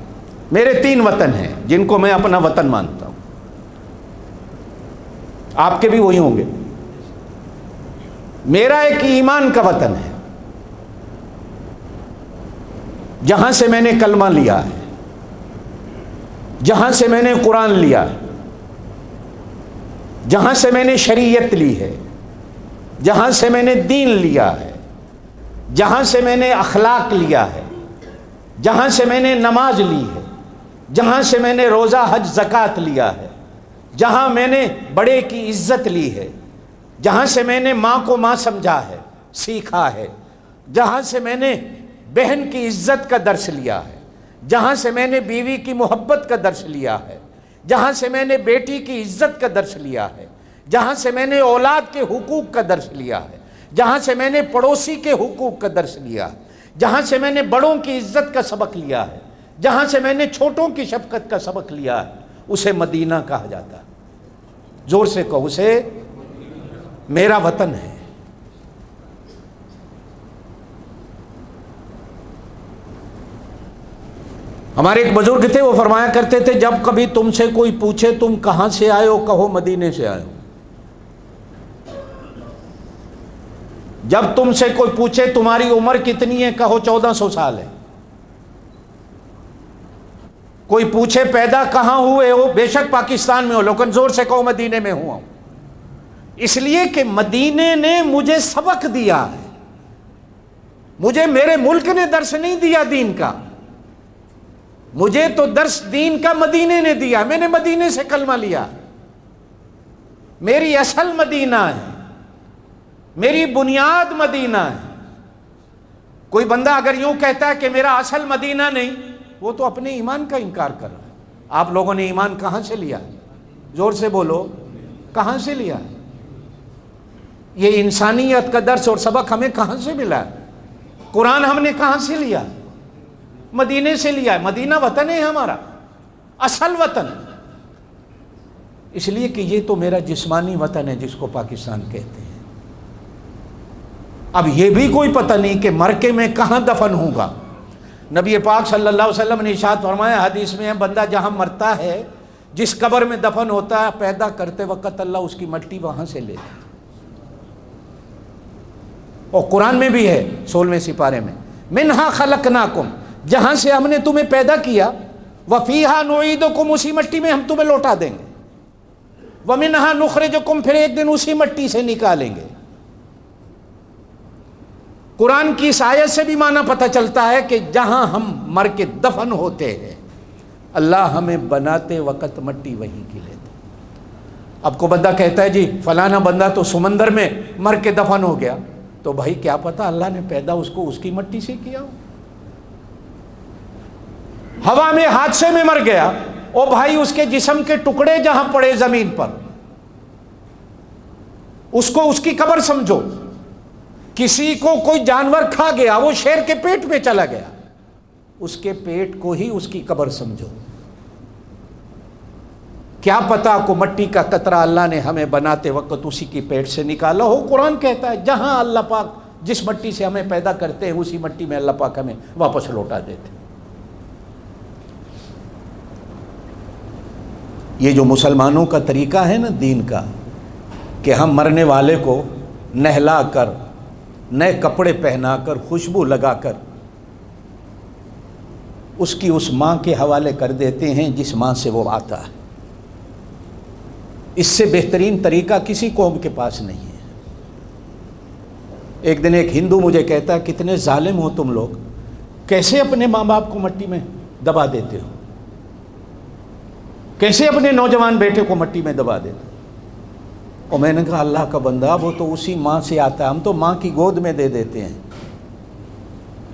میرے 3 وطن ہیں جن کو میں اپنا وطن مانتا ہوں، آپ کے بھی وہی ہوں گے۔ میرا ایک ایمان کا وطن ہے، جہاں سے میں نے کلمہ لیا ہے، جہاں سے میں نے قرآن لیا ہے، جہاں سے میں نے شریعت لی ہے، جہاں سے میں نے دین لیا ہے، جہاں سے میں نے اخلاق لیا ہے، جہاں سے میں نے نماز لی ہے، جہاں سے میں نے روزہ حج زکوٰۃ لیا ہے، جہاں میں نے بڑے کی عزت لی ہے، جہاں سے میں نے ماں کو ماں سمجھا ہے، سیکھا ہے، جہاں سے میں نے بہن کی عزت کا درس لیا ہے، جہاں سے میں نے بیوی کی محبت کا درس لیا ہے، جہاں سے میں نے بیٹی کی عزت کا درس لیا ہے، جہاں سے میں نے اولاد کے حقوق کا درس لیا ہے، جہاں سے میں نے پڑوسی کے حقوق کا درس لیا ہے، جہاں سے میں نے بڑوں کی عزت کا سبق لیا ہے، جہاں سے میں نے چھوٹوں کی شفقت کا سبق لیا ہے، اسے مدینہ کہا جاتا ہے۔ زور سے کہو، اسے میرا وطن ہے۔ ہمارے ایک بزرگ تھے، وہ فرمایا کرتے تھے جب کبھی تم سے کوئی پوچھے تم کہاں سے آئے ہو، کہو مدینے سے آئے ہو۔ جب تم سے کوئی پوچھے تمہاری عمر کتنی ہے، کہو 1400 سال ہے۔ کوئی پوچھے پیدا کہاں ہوئے ہو، بے شک پاکستان میں ہو، لیکن زور سے کہو مدینے میں ہوا ہوں، اس لیے کہ مدینے نے مجھے سبق دیا ہے، مجھے میرے ملک نے درس نہیں دیا دین کا، مجھے تو درس دین کا مدینے نے دیا، میں نے مدینے سے کلمہ لیا، میری اصل مدینہ ہے، میری بنیاد مدینہ ہے۔ کوئی بندہ اگر یوں کہتا ہے کہ میرا اصل مدینہ نہیں، وہ تو اپنے ایمان کا انکار کر رہا ہے۔ آپ لوگوں نے ایمان کہاں سے لیا؟ زور سے بولو، کہاں سے لیا؟ یہ انسانیت کا درس اور سبق ہمیں کہاں سے ملا؟ قرآن ہم نے کہاں سے لیا؟ مدینے سے لیا ہے۔ مدینہ وطن ہے ہمارا، اصل وطن، اس لیے کہ یہ تو میرا جسمانی وطن ہے جس کو پاکستان کہتے ہیں۔ اب یہ بھی کوئی پتہ نہیں کہ مر کے میں کہاں دفن ہوں گا۔ نبی پاک صلی اللہ علیہ وسلم نے ارشاد فرمایا، حدیث میں ہے، بندہ جہاں مرتا ہے، جس قبر میں دفن ہوتا ہے، پیدا کرتے وقت اللہ اس کی مٹی وہاں سے لے لے۔ اور قرآن میں بھی ہے 16ویں سپارے میں، منہا خلقناکم، جہاں سے ہم نے تمہیں پیدا کیا، وفیہا نعیدکم، اسی مٹی میں ہم تمہیں لوٹا دیں گے، ومنہا نخرجکم، پھر ایک دن اسی مٹی سے نکالیں گے۔ قرآن کی اس آیت سے بھی معنی پتہ چلتا ہے کہ جہاں ہم مر کے دفن ہوتے ہیں، اللہ ہمیں بناتے وقت مٹی وہیں کی لیتا۔ اب کو بندہ کہتا ہے جی فلانا بندہ تو سمندر میں مر کے دفن ہو گیا، تو بھائی کیا پتہ اللہ نے پیدا اس کو اس کی مٹی سے کیا ہو۔ ہوا میں حادثے میں مر گیا، او بھائی اس کے جسم کے ٹکڑے جہاں پڑے زمین پر، اس کو اس کی قبر سمجھو۔ کسی کو کوئی جانور کھا گیا، وہ شیر کے پیٹ میں چلا گیا، اس کے پیٹ کو ہی اس کی قبر سمجھو۔ کیا پتا کو مٹی کا قطرہ اللہ نے ہمیں بناتے وقت اسی کی پیٹ سے نکالا ہو۔ قرآن کہتا ہے جہاں اللہ پاک جس مٹی سے ہمیں پیدا کرتے ہیں، اسی مٹی میں اللہ پاک ہمیں واپس لوٹا دیتے۔ یہ جو مسلمانوں کا طریقہ ہے نا دین کا، کہ ہم مرنے والے کو نہلا کر، نئے کپڑے پہنا کر، خوشبو لگا کر اس کی اس ماں کے حوالے کر دیتے ہیں جس ماں سے وہ آتا ہے، اس سے بہترین طریقہ کسی قوم کے پاس نہیں ہے۔ ایک دن ایک ہندو مجھے کہتا ہے کتنے ظالم ہو تم لوگ، کیسے اپنے ماں باپ کو مٹی میں دبا دیتے ہو، کیسے اپنے نوجوان بیٹے کو مٹی میں دبا دیتے ہو۔ اور میں نے کہا اللہ کا بندہ، وہ تو اسی ماں سے آتا ہے، ہم تو ماں کی گود میں دے دیتے ہیں۔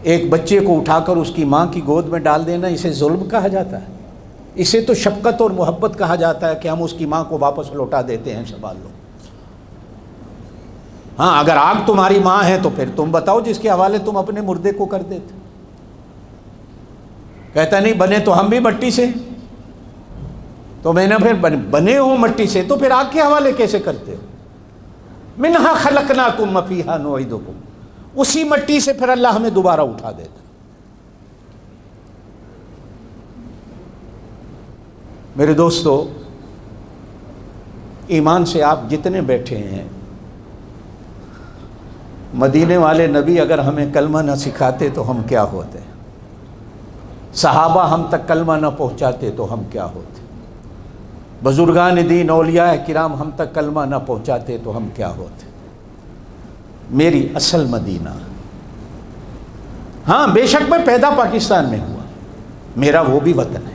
ایک بچے کو اٹھا کر اس کی ماں کی گود میں ڈال دینا، اسے ظلم کہا جاتا ہے؟ اسے تو شفقت اور محبت کہا جاتا ہے کہ ہم اس کی ماں کو واپس لوٹا دیتے ہیں، سنبھال لو۔ ہاں اگر آگ تمہاری ماں ہے تو پھر تم بتاؤ جس کے حوالے تم اپنے مردے کو کر دیتے۔ کہتا نہیں بنے تو ہم بھی مٹی سے، تو میں نے پھر بنے ہوں مٹی سے تو پھر آگ کے حوالے کیسے کرتے ہو؟ منہا خلقناکم وفیہا نعیدکم، اسی مٹی سے پھر اللہ ہمیں دوبارہ اٹھا دیتا۔ میرے دوستو، ایمان سے آپ جتنے بیٹھے ہیں، مدینے والے نبی اگر ہمیں کلمہ نہ سکھاتے تو ہم کیا ہوتے؟ صحابہ ہم تک کلمہ نہ پہنچاتے تو ہم کیا ہوتے؟ بزرگان دین اولیاء کرام ہم تک کلمہ نہ پہنچاتے تو ہم کیا ہوتے؟ میری اصل مدینہ، ہاں بے شک میں پیدا پاکستان میں ہوا، میرا وہ بھی وطن ہے،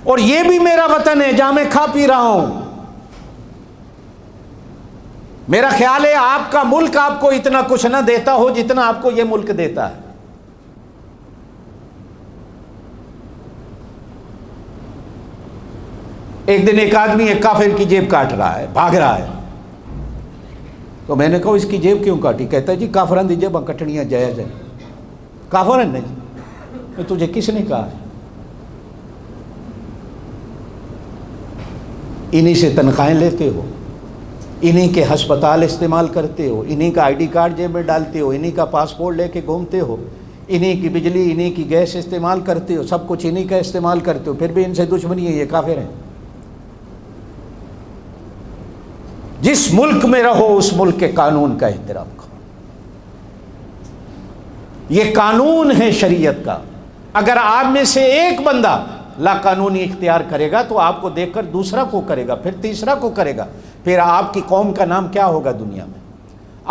اور یہ بھی میرا وطن ہے جہاں میں کھا پی رہا ہوں۔ میرا خیال ہے آپ کا ملک آپ کو اتنا کچھ نہ دیتا ہو جتنا آپ کو یہ ملک دیتا ہے۔ ایک دن ایک آدمی ایک کافر کی جیب کاٹ رہا ہے، بھاگ رہا ہے، تو میں نے کہا اس کی جیب کیوں کاٹی؟ کہتا ہے جی کافران دی جیب کٹنیاں جائز ہے۔ کافران نہیں، تجھے کس نے کہا؟ انہی سے تنخواہیں لیتے ہو، انہی کے ہسپتال استعمال کرتے ہو، انہی کا آئی ڈی کارڈ جیب میں ڈالتے ہو، انہی کا پاسپورٹ لے کے گھومتے ہو، انہی کی بجلی انہی کی گیس استعمال کرتے ہو، سب کچھ انہی کا استعمال کرتے ہو، پھر بھی ان سے دشمنی ہے، یہ کافر ہیں۔ جس ملک میں رہو اس ملک کے قانون کا احترام کرو، یہ قانون ہے شریعت کا۔ اگر آپ میں سے ایک بندہ لاقانونی اختیار کرے گا تو آپ کو دیکھ کر دوسرا کو کرے گا، پھر تیسرا کو کرے گا، پھر آپ کی قوم کا نام کیا ہوگا دنیا میں؟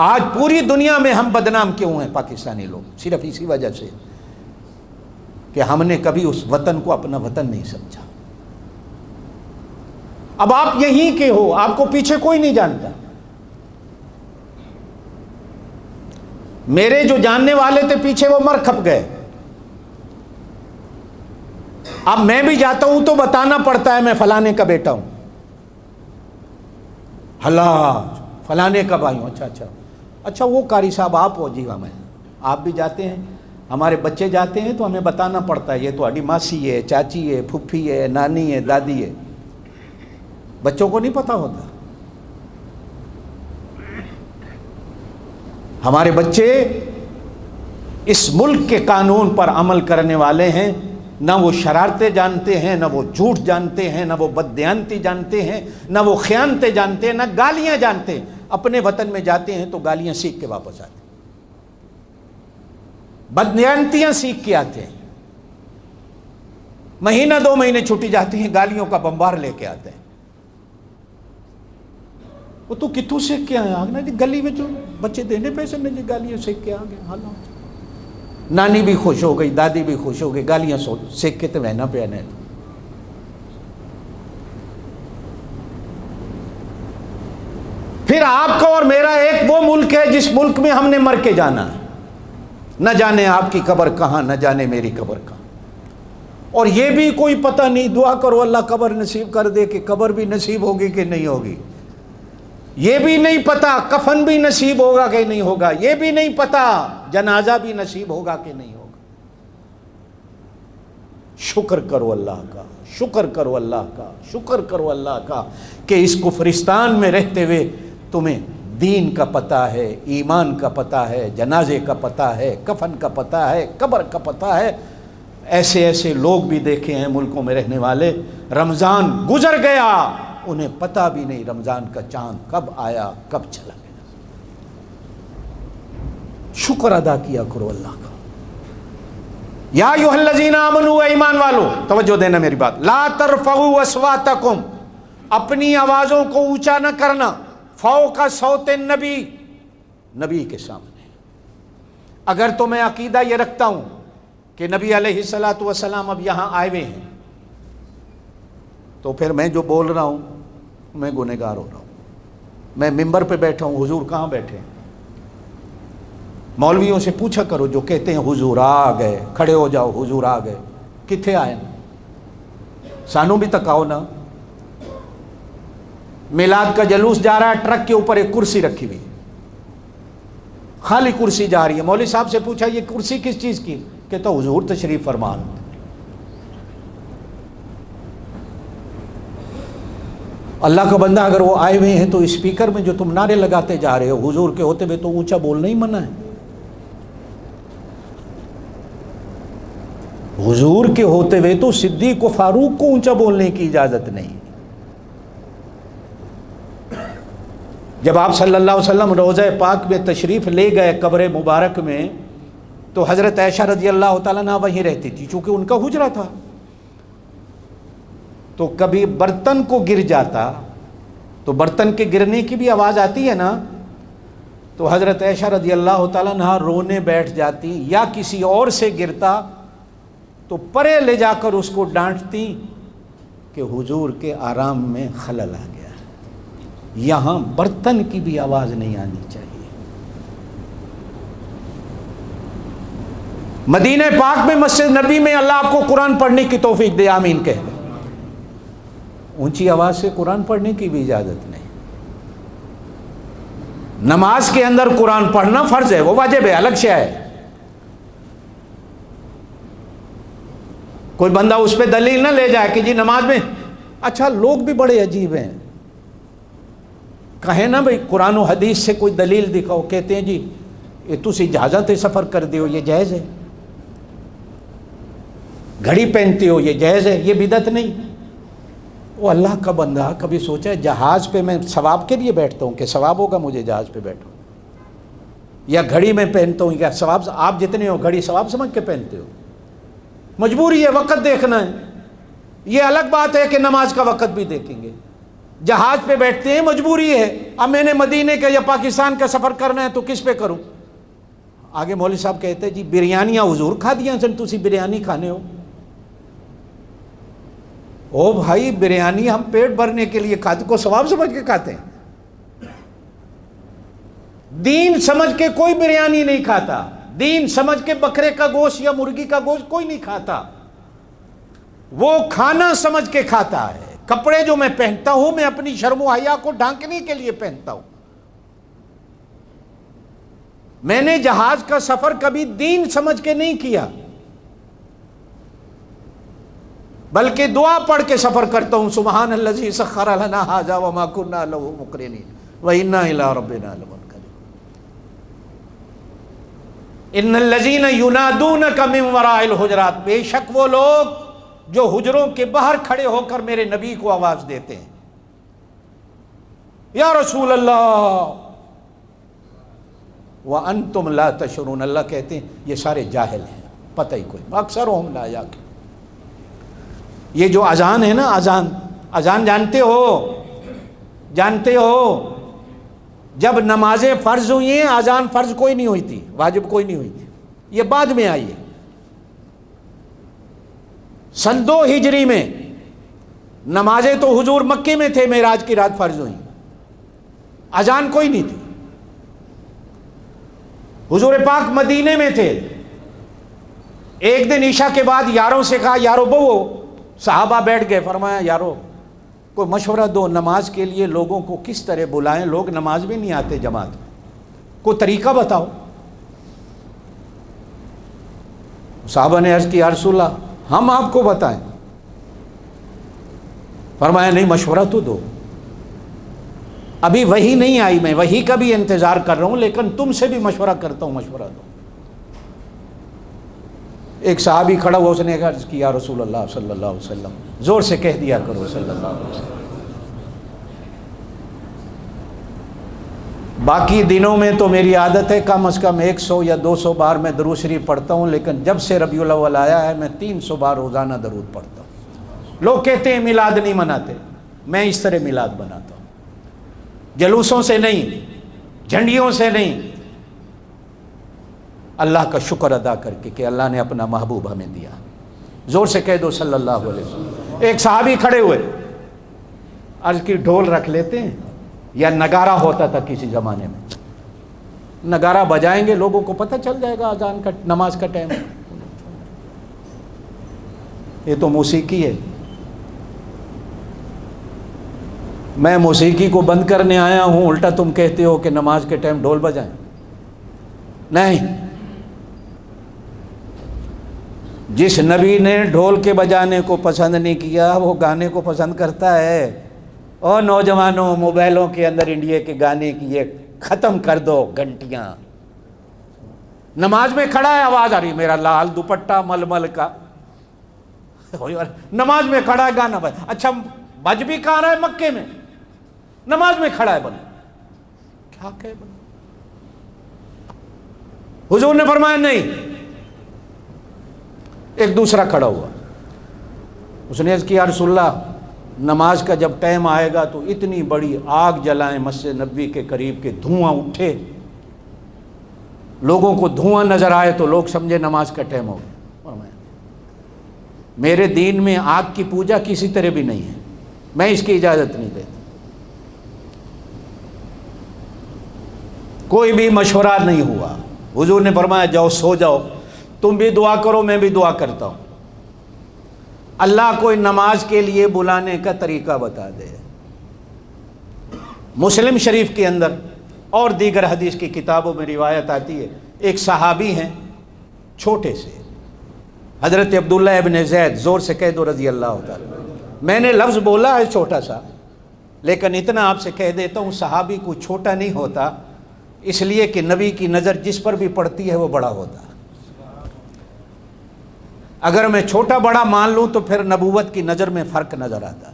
آج پوری دنیا میں ہم بدنام کیوں ہیں پاکستانی لوگ؟ صرف اسی وجہ سے کہ ہم نے کبھی اس وطن کو اپنا وطن نہیں سمجھا۔ اب آپ یہیں کے ہو، آپ کو پیچھے کوئی نہیں جانتا۔ میرے جو جاننے والے تھے پیچھے وہ مر کھپ گئے، اب میں بھی جاتا ہوں تو بتانا پڑتا ہے میں فلانے کا بیٹا ہوں، حلاج فلانے کا بھائی ہوں۔ اچھا وہ قاری صاحب آپ ہو؟ جی ہاں میں۔ آپ بھی جاتے ہیں، ہمارے بچے جاتے ہیں تو ہمیں بتانا پڑتا ہے یہ تو اڈی ماسی ہے، چاچی ہے، پھپھی ہے، نانی ہے، دادی ہے۔ بچوں کو نہیں پتا ہوتا۔ ہمارے بچے اس ملک کے قانون پر عمل کرنے والے ہیں، نہ وہ شرارتیں جانتے ہیں، نہ وہ جھوٹ جانتے ہیں، نہ وہ بددیانتی جانتے ہیں، نہ وہ خیانتیں جانتے ہیں، نہ گالیاں جانتے ہیں۔ اپنے وطن میں جاتے ہیں تو گالیاں سیکھ کے واپس آتے ہیں، بددیانتیاں سیکھ کے آتے ہیں، مہینہ 2 مہینے چھٹی جاتی ہیں، گالیوں کا بمبار لے کے آتے ہیں۔ وہ تو کتوں سیکھ کے آئے آگنا جی، گلی میں جو بچے دینے پیسے نہیں جی، گالیاں سیکھ کے آگے۔ حالات نانی بھی خوش ہو گئی، دادی بھی خوش ہو گئی، گالیاں سیکھ کے تو بہنا پہ آنے۔ پھر آپ کا اور میرا ایک وہ ملک ہے جس ملک میں ہم نے مر کے جانا ہے، نہ جانے آپ کی قبر کہاں، نہ جانے میری قبر کہاں، اور یہ بھی کوئی پتہ نہیں۔ دعا کرو اللہ قبر نصیب کر دے کہ قبر بھی نصیب ہوگی کہ نہیں ہوگی، یہ بھی نہیں پتا کفن بھی نصیب ہوگا کہ نہیں ہوگا، یہ بھی نہیں پتا جنازہ بھی نصیب ہوگا کہ نہیں ہوگا۔ شکر کرو اللہ کا، شکر کرو اللہ کا، شکر کرو اللہ کا کہ اس کفرستان میں رہتے ہوئے تمہیں دین کا پتہ ہے، ایمان کا پتہ ہے، جنازے کا پتہ ہے، کفن کا پتہ ہے، قبر کا پتہ ہے۔ ایسے ایسے لوگ بھی دیکھے ہیں ملکوں میں رہنے والے، رمضان گزر گیا انہیں پتہ بھی نہیں رمضان کا چاند کب آیا کب چلا گیا۔ شکر ادا کیا کرو اللہ کا۔ یا ایھا الذین آمنوا، ایمان والو توجہ دینا میری بات، لا ترفعوا اصواتکم، اپنی آوازوں کو اونچا نہ کرنا، فوق صوت النبی، نبی کے سامنے۔ اگر تو میں عقیدہ یہ رکھتا ہوں کہ نبی علیہ الصلوۃ والسلام اب یہاں آئے ہوئے ہیں تو پھر میں جو بول رہا ہوں میں گنہگار ہو رہا ہوں۔ میں ممبر پہ بیٹھا ہوں، حضور کہاں بیٹھے ہیں؟ مولویوں سے پوچھا کرو جو کہتے ہیں حضور آ گئے، کھڑے ہو جاؤ حضور آ گئے، کتنے آئے؟ سانو بھی تکاؤ نا۔ میلاد کا جلوس جا رہا ہے، ٹرک کے اوپر ایک کرسی رکھی ہوئی، خالی کرسی جا رہی ہے۔ مولوی صاحب سے پوچھا یہ کرسی کس چیز کی؟ کہتا حضور تشریف فرمان۔ اللہ کا بندہ اگر وہ آئے ہوئے ہیں تو اسپیکر میں جو تم نعرے لگاتے جا رہے ہو حضور کے ہوتے ہوئے تو اونچا بولنا ہی منع ہے۔ حضور کے ہوتے ہوئے تو صدیق و فاروق کو اونچا بولنے کی اجازت نہیں۔ جب آپ صلی اللہ علیہ وسلم روضہ پاک میں تشریف لے گئے قبر مبارک میں تو حضرت عائشہ رضی اللہ تعالیٰ عنہا وہیں رہتی تھی، چونکہ ان کا حجرہ تھا۔ تو کبھی برتن کو گر جاتا تو برتن کے گرنے کی بھی آواز آتی ہے نا، تو حضرت عائشہ رضی اللہ تعالیٰ عنہا رونے بیٹھ جاتی، یا کسی اور سے گرتا تو پرے لے جا کر اس کو ڈانٹتی کہ حضور کے آرام میں خلل آ گیا، یہاں برتن کی بھی آواز نہیں آنی چاہیے۔ مدینہ پاک میں مسجد نبی میں اللہ آپ کو قرآن پڑھنے کی توفیق دے، آمین کہہ دیں۔ اونچی آواز سے قرآن پڑھنے کی بھی اجازت نہیں۔ نماز کے اندر قرآن پڑھنا فرض ہے، وہ واجب ہے، الگ سے ہے۔ کوئی بندہ اس پہ دلیل نہ لے جائے کہ جی نماز میں، اچھا لوگ بھی بڑے عجیب ہیں، کہیں نا بھئی قرآن و حدیث سے کوئی دلیل دکھاؤ، کہتے ہیں جی یہ تسی جہازاں تے سفر کر دیو یہ جائز ہے، گھڑی پہنتے ہو یہ جائز ہے، یہ بدعت نہیں۔ وہ اللہ کا بندہ کبھی سوچا ہے جہاز پہ میں ثواب کے لیے بیٹھتا ہوں کہ ثواب ہوگا مجھے جہاز پہ بیٹھوں، یا گھڑی میں پہنتا ہوں کیا ثواب؟ آپ جتنے ہو گھڑی ثواب سمجھ کے پہنتے ہو، مجبوری ہے، وقت دیکھنا ہے۔ یہ الگ بات ہے کہ نماز کا وقت بھی دیکھیں گے. جہاز پہ بیٹھتے ہیں مجبوری ہے. اب میں نے مدینے کا یا پاکستان کا سفر کرنا ہے تو کس پہ کروں؟ آگے مولوی صاحب کہتے جی بریانیاں حضور کھا دیا سن تسی بریانی کھانے ہو. او بھائی بریانی ہم پیٹ بھرنے کے لیے کھاتے, کو ثواب سمجھ کے کھاتے ہیں. دین سمجھ کے کوئی بریانی نہیں کھاتا. دین سمجھ کے بکرے کا گوشت یا مرغی کا گوشت کوئی نہیں کھاتا. وہ کھانا سمجھ کے کھاتا ہے. کپڑے جو میں پہنتا ہوں میں اپنی شرم و حیا کو ڈھانکنے کے لیے پہنتا ہوں. میں نے جہاز کا سفر کبھی دین سمجھ کے نہیں کیا, بلکہ دعا پڑھ کے سفر کرتا ہوں. سبحان الذی سخر لنا ھذا وما كنا له مقرنین وإنا إلى ربنا لمنقلبون. ان الذین ینادونک من وراء الحجرات, بے شک وہ لوگ جو حجروں کے باہر کھڑے ہو کر میرے نبی کو آواز دیتے ہیں, یا رسول اللہ وانتم لا تشعرون. اللہ کہتے ہیں یہ سارے جاہل ہیں, پتہ ہی کوئی, اکثرهم لا یعقلون. یہ جو اذان ہے نا, اذان جانتے ہو جب نمازیں فرض ہوئی ہیں اذان فرض کوئی نہیں ہوئی تھی, واجب کوئی نہیں ہوئی تھی, یہ بعد میں آئی ہے. سن 2 ہجری میں نمازیں تو حضور مکے میں تھے, معراج کی رات فرض ہوئی, اذان کوئی نہیں تھی. حضور پاک مدینے میں تھے. ایک دن عشاء کے بعد یاروں سے کہا یارو بہو, صحابہ بیٹھ گئے, فرمایا یارو کوئی مشورہ دو, نماز کے لیے لوگوں کو کس طرح بلائیں, لوگ نماز بھی نہیں آتے جماعت میں, کوئی طریقہ بتاؤ. صحابہ نے عرض کی یا رسول اللہ ہم آپ کو بتائیں. فرمایا نہیں مشورہ تو دو, ابھی وحی نہیں آئی, میں وحی کا بھی انتظار کر رہا ہوں, لیکن تم سے بھی مشورہ کرتا ہوں, مشورہ دو. ایک صحابی کھڑا ہوا, اس نے عرض کی یا رسول اللہ صلی اللہ علیہ وسلم, زور سے کہہ دیا کرو صلی اللہ علیہ وسلم. باقی دنوں میں تو میری عادت ہے کم از کم 100 یا 200 بار میں درود شریف پڑھتا ہوں, لیکن جب سے ربیع الاول آیا ہے میں 300 بار روزانہ درود پڑھتا ہوں. لوگ کہتے ہیں میلاد نہیں مناتے, میں اس طرح میلاد بناتا ہوں, جلوسوں سے نہیں, جھنڈیوں سے نہیں, اللہ کا شکر ادا کر کے کہ اللہ نے اپنا محبوب ہمیں دیا. زور سے کہہ دو صلی اللہ علیہ وسلم. ایک صحابی کھڑے ہوئے, عرض کی ڈھول رکھ لیتے ہیں, یا نگارہ ہوتا تھا کسی زمانے میں, نگارہ بجائیں گے لوگوں کو پتہ چل جائے گا اذان کا, نماز کا ٹائم. یہ تو موسیقی ہے. میں موسیقی کو بند کرنے آیا ہوں, الٹا تم کہتے ہو کہ نماز کے ٹائم ڈھول بجائیں. نہیں, جس نبی نے ڈھول کے بجانے کو پسند نہیں کیا وہ گانے کو پسند کرتا ہے. اور نوجوانوں موبائلوں کے اندر انڈیا کے گانے کی یہ ختم کر دو گھنٹیاں. نماز میں کھڑا ہے آواز آ رہی, میرا لال دوپٹہ ململ کا, نماز میں کھڑا ہے گانا بج. اچھا بج بھی کہاں رہا ہے مکے میں, نماز میں کھڑا ہے, بنا کیا کہ بنا. حضور نے فرمایا نہیں. ایک دوسرا کھڑا ہوا, اس نے عرض کیا یا رسول اللہ نماز کا جب ٹائم آئے گا تو اتنی بڑی آگ جلائیں مسجد نبوی کے قریب کے دھواں اٹھے, لوگوں کو دھواں نظر آئے تو لوگ سمجھے نماز کا ٹائم ہو گیا. میرے دین میں آگ کی پوجا کسی طرح بھی نہیں ہے, میں اس کی اجازت نہیں دیتا. کوئی بھی مشورہ نہیں ہوا. حضور نے فرمایا جاؤ سو جاؤ, تم بھی دعا کرو میں بھی دعا کرتا ہوں. اللہ کوئی نماز کے لیے بلانے کا طریقہ بتا دے. مسلم شریف کے اندر اور دیگر حدیث کی کتابوں میں روایت آتی ہے, ایک صحابی ہیں چھوٹے سے, حضرت عبداللہ ابن زید, زور سے کہہ دو رضی اللہ تعالی. میں نے لفظ بولا ہے چھوٹا سا, لیکن اتنا آپ سے کہہ دیتا ہوں صحابی کوئی چھوٹا نہیں ہوتا, اس لیے کہ نبی کی نظر جس پر بھی پڑتی ہے وہ بڑا ہوتا. اگر میں چھوٹا بڑا مان لوں تو پھر نبوت کی نظر میں فرق نظر آتا.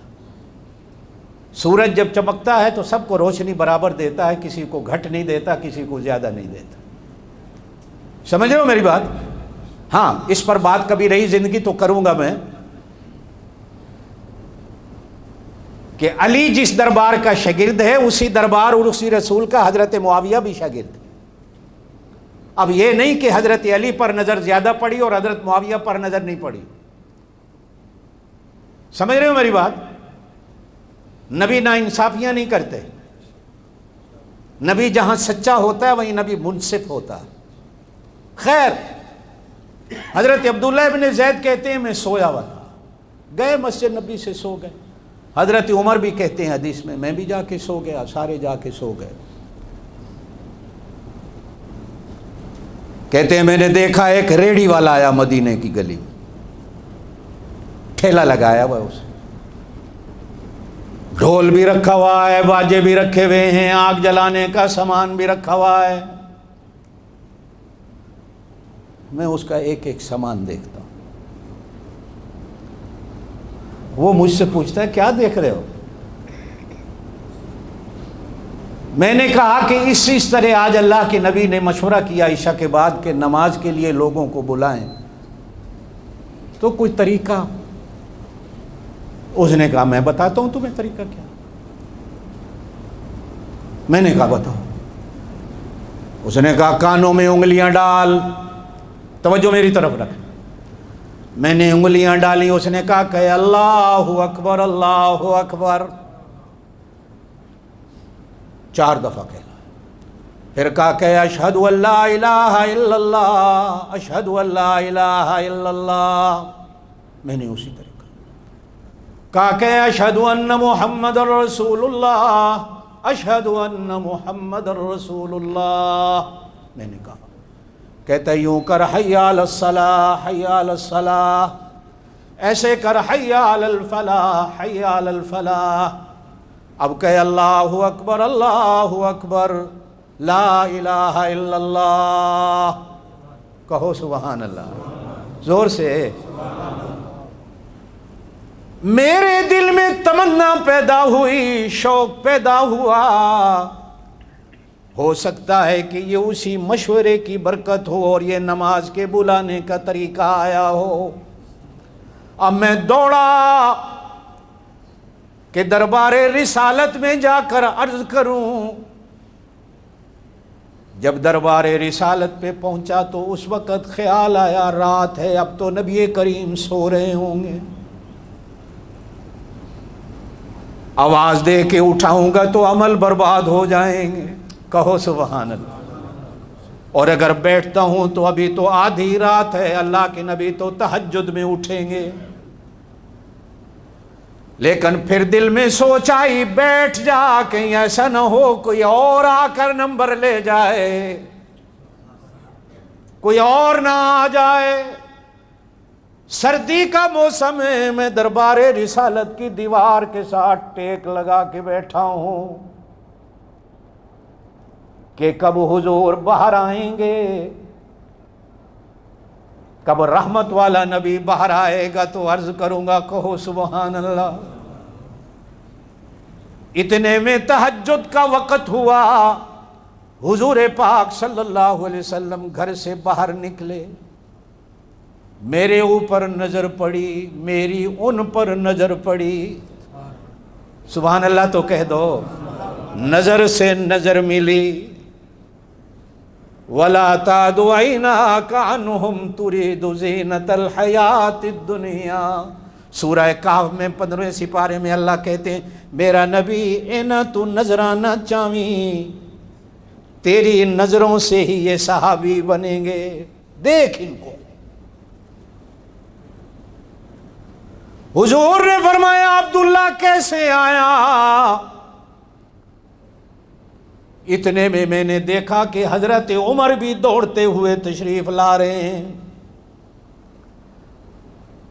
سورج جب چمکتا ہے تو سب کو روشنی برابر دیتا ہے, کسی کو گھٹ نہیں دیتا, کسی کو زیادہ نہیں دیتا. سمجھ رہے ہو میری بات؟ ہاں اس پر بات کبھی رہی زندگی تو کروں گا میں. کہ علی جس دربار کا شاگرد ہے اسی دربار اور اسی رسول کا حضرت معاویہ بھی شاگرد ہے۔ اب یہ نہیں کہ حضرت علی پر نظر زیادہ پڑی اور حضرت معاویہ پر نظر نہیں پڑی، سمجھ رہے ہو میری بات؟ نبی نا انصافیاں نہیں کرتے، نبی جہاں سچا ہوتا ہے وہیں نبی منصف ہوتا ہے۔ خیر، حضرت عبداللہ ابن زید کہتے ہیں میں سویا ہوا تھا، گئے مسجد نبی سے سو گئے۔ حضرت عمر بھی کہتے ہیں حدیث میں بھی جا کے سو گیا، سارے جا کے سو گئے۔ کہتے ہیں میں نے دیکھا ایک ریڑھی والا آیا مدینے کی گلی میں، ٹھیلا لگایا ہوا اسے، ڈھول بھی رکھا ہوا ہے، باجے بھی رکھے ہوئے ہیں، آگ جلانے کا سامان بھی رکھا ہوا ہے۔ میں اس کا ایک ایک سامان دیکھتا ہوں، وہ مجھ سے پوچھتا ہے کیا دیکھ رہے ہو؟ میں نے کہا کہ اس طرح آج اللہ کے نبی نے مشورہ کیا عشاء کے بعد کہ نماز کے لیے لوگوں کو بلائیں، تو کوئی طریقہ؟ اس نے کہا میں بتاتا ہوں تمہیں طریقہ کیا۔ میں نے کہا بتاؤ۔ اس نے کہا کانوں میں انگلیاں ڈال، توجہ میری طرف رکھ۔ میں نے انگلیاں ڈالی، اس نے کہا کہ اللہ اکبر اللہ اکبر، 4 دفعہ کہا، پھر کہا کہ اشہد ان لا الہ الا اللہ، اشہد ان لا الہ الا اللہ۔ میں نے اسی طرح کہا کہ اشہد ان محمد رسول اللہ، اشہد ان محمد رسول اللہ۔ میں نے کہا، کہتا یوں کر حی علی الصلاۃ حی علی الصلاۃ، ایسے کر حی علی الفلاح حی علی الفلاح۔ اب کہ اللہ اکبر لا الہ الا اللہ، کہو سبحان اللہ زور سے۔ میرے دل میں تمنا پیدا ہوئی، شوق پیدا ہوا، ہو سکتا ہے کہ یہ اسی مشورے کی برکت ہو اور یہ نماز کے بلانے کا طریقہ آیا ہو۔ اب میں دوڑا کہ دربار رسالت میں جا کر عرض کروں۔ جب دربار رسالت پہ پہنچا تو اس وقت خیال آیا رات ہے، اب تو نبی کریم سو رہے ہوں گے، آواز دے کے اٹھاؤں گا تو عمل برباد ہو جائیں گے، کہو سبحان اللہ۔ اور اگر بیٹھتا ہوں تو ابھی تو آدھی رات ہے، اللہ کے نبی تو تہجد میں اٹھیں گے۔ لیکن پھر دل میں سوچ آئی بیٹھ جا، کہیں ایسا نہ ہو کوئی اور آ کر نمبر لے جائے، کوئی اور نہ آ جائے۔ سردی کا موسم ہے، میں دربار رسالت کی دیوار کے ساتھ ٹیک لگا کے بیٹھا ہوں کہ کب حضور باہر آئیں گے، کب رحمت والا نبی باہر آئے گا تو عرض کروں گا کہو سبحان اللہ۔ اتنے میں تہجد کا وقت ہوا، حضور پاک صلی اللہ علیہ وسلم گھر سے باہر نکلے، میرے اوپر نظر پڑی، میری ان پر نظر پڑی، سبحان اللہ تو کہہ دو، نظر سے نظر ملی۔ وَلَا تَعْدُ عَيْنَاكَ عَنْهُمْ تُرِيدُ زِينَةَ الْحَيَاةِ الدُّنْيَا۔ سورہ کہف میں 15ویں سپارے میں اللہ کہتے ہیں میرا نبی اینا تو نظرانہ چاویں، تیری نظروں سے ہی یہ صحابی بنیں گے، دیکھ ان کو۔ حضور نے فرمایا عبداللہ کیسے آیا؟ اتنے میں نے دیکھا کہ حضرت عمر بھی دوڑتے ہوئے تشریف لا رہے ہیں،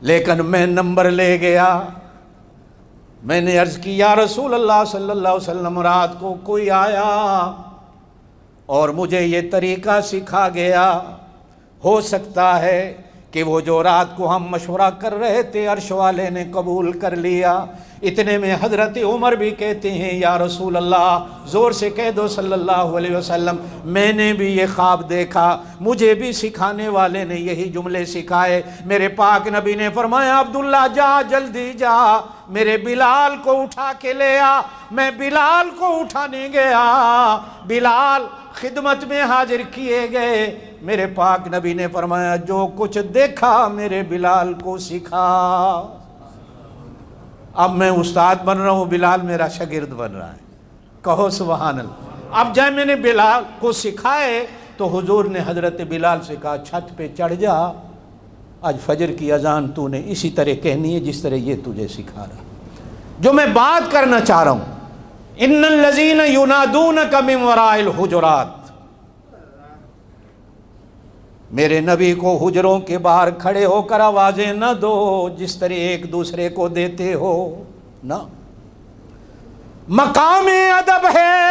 لیکن میں نمبر لے گیا۔ میں نے عرض کی یا رسول اللہ صلی اللہ علیہ وسلم، رات کو کوئی آیا اور مجھے یہ طریقہ سکھا گیا، ہو سکتا ہے کہ وہ جو رات کو ہم مشورہ کر رہے تھے عرش والے نے قبول کر لیا۔ اتنے میں حضرت عمر بھی کہتے ہیں یا رسول اللہ، زور سے کہہ دو صلی اللہ علیہ وسلم، میں نے بھی یہ خواب دیکھا، مجھے بھی سکھانے والے نے یہی جملے سکھائے۔ میرے پاک نبی نے فرمایا عبداللہ جا، جلدی جا، میرے بلال کو اٹھا کے لے آ۔ میں بلال کو اٹھانے گیا، بلال خدمت میں حاضر کیے گئے۔ میرے پاک نبی نے فرمایا جو کچھ دیکھا میرے بلال کو سکھا۔ اب میں استاد بن رہا ہوں، بلال میرا شاگرد بن رہا ہے، کہو سبحان اللہ۔ اب جب میں نے بلال کو سکھائے تو حضور نے حضرت بلال سے کہا چھت پہ چڑھ جا، آج فجر کی اذان تو نے اسی طرح کہنی ہے جس طرح یہ تجھے سکھا رہا۔ جو میں بات کرنا چاہ رہا ہوں، ان الذین ینادونک من وراء الحجرات، میرے نبی کو حجروں کے باہر کھڑے ہو کر آوازیں نہ دو جس طرح ایک دوسرے کو دیتے ہو، نہ، مقام ادب ہے،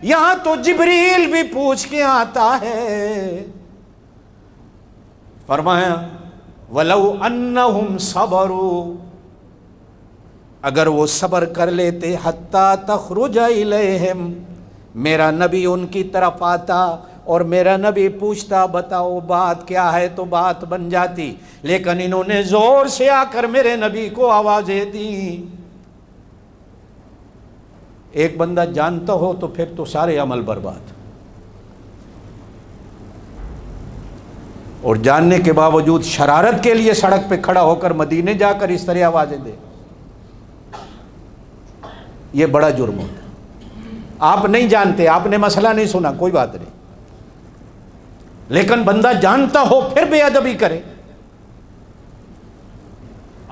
یہاں تو جبریل بھی پوچھ کے آتا ہے۔ فرمایا وَلَوْ أَنَّهُمْ صَبَرُوا، اگر وہ صبر کر لیتے حَتَّى تَخْرُجَ إِلَيْهِمْ، میرا نبی ان کی طرف آتا اور میرا نبی پوچھتا بتاؤ بات کیا ہے تو بات بن جاتی، لیکن انہوں نے زور سے آ کر میرے نبی کو آوازیں دی۔ ایک بندہ جانتا ہو تو پھر تو سارے عمل برباد، اور جاننے کے باوجود شرارت کے لیے سڑک پہ کھڑا ہو کر مدینے جا کر اس طرح آوازیں دے، یہ بڑا جرم ہوتا ہے۔ آپ نہیں جانتے، آپ نے مسئلہ نہیں سنا، کوئی بات نہیں، لیکن بندہ جانتا ہو پھر بے ادبی کرے۔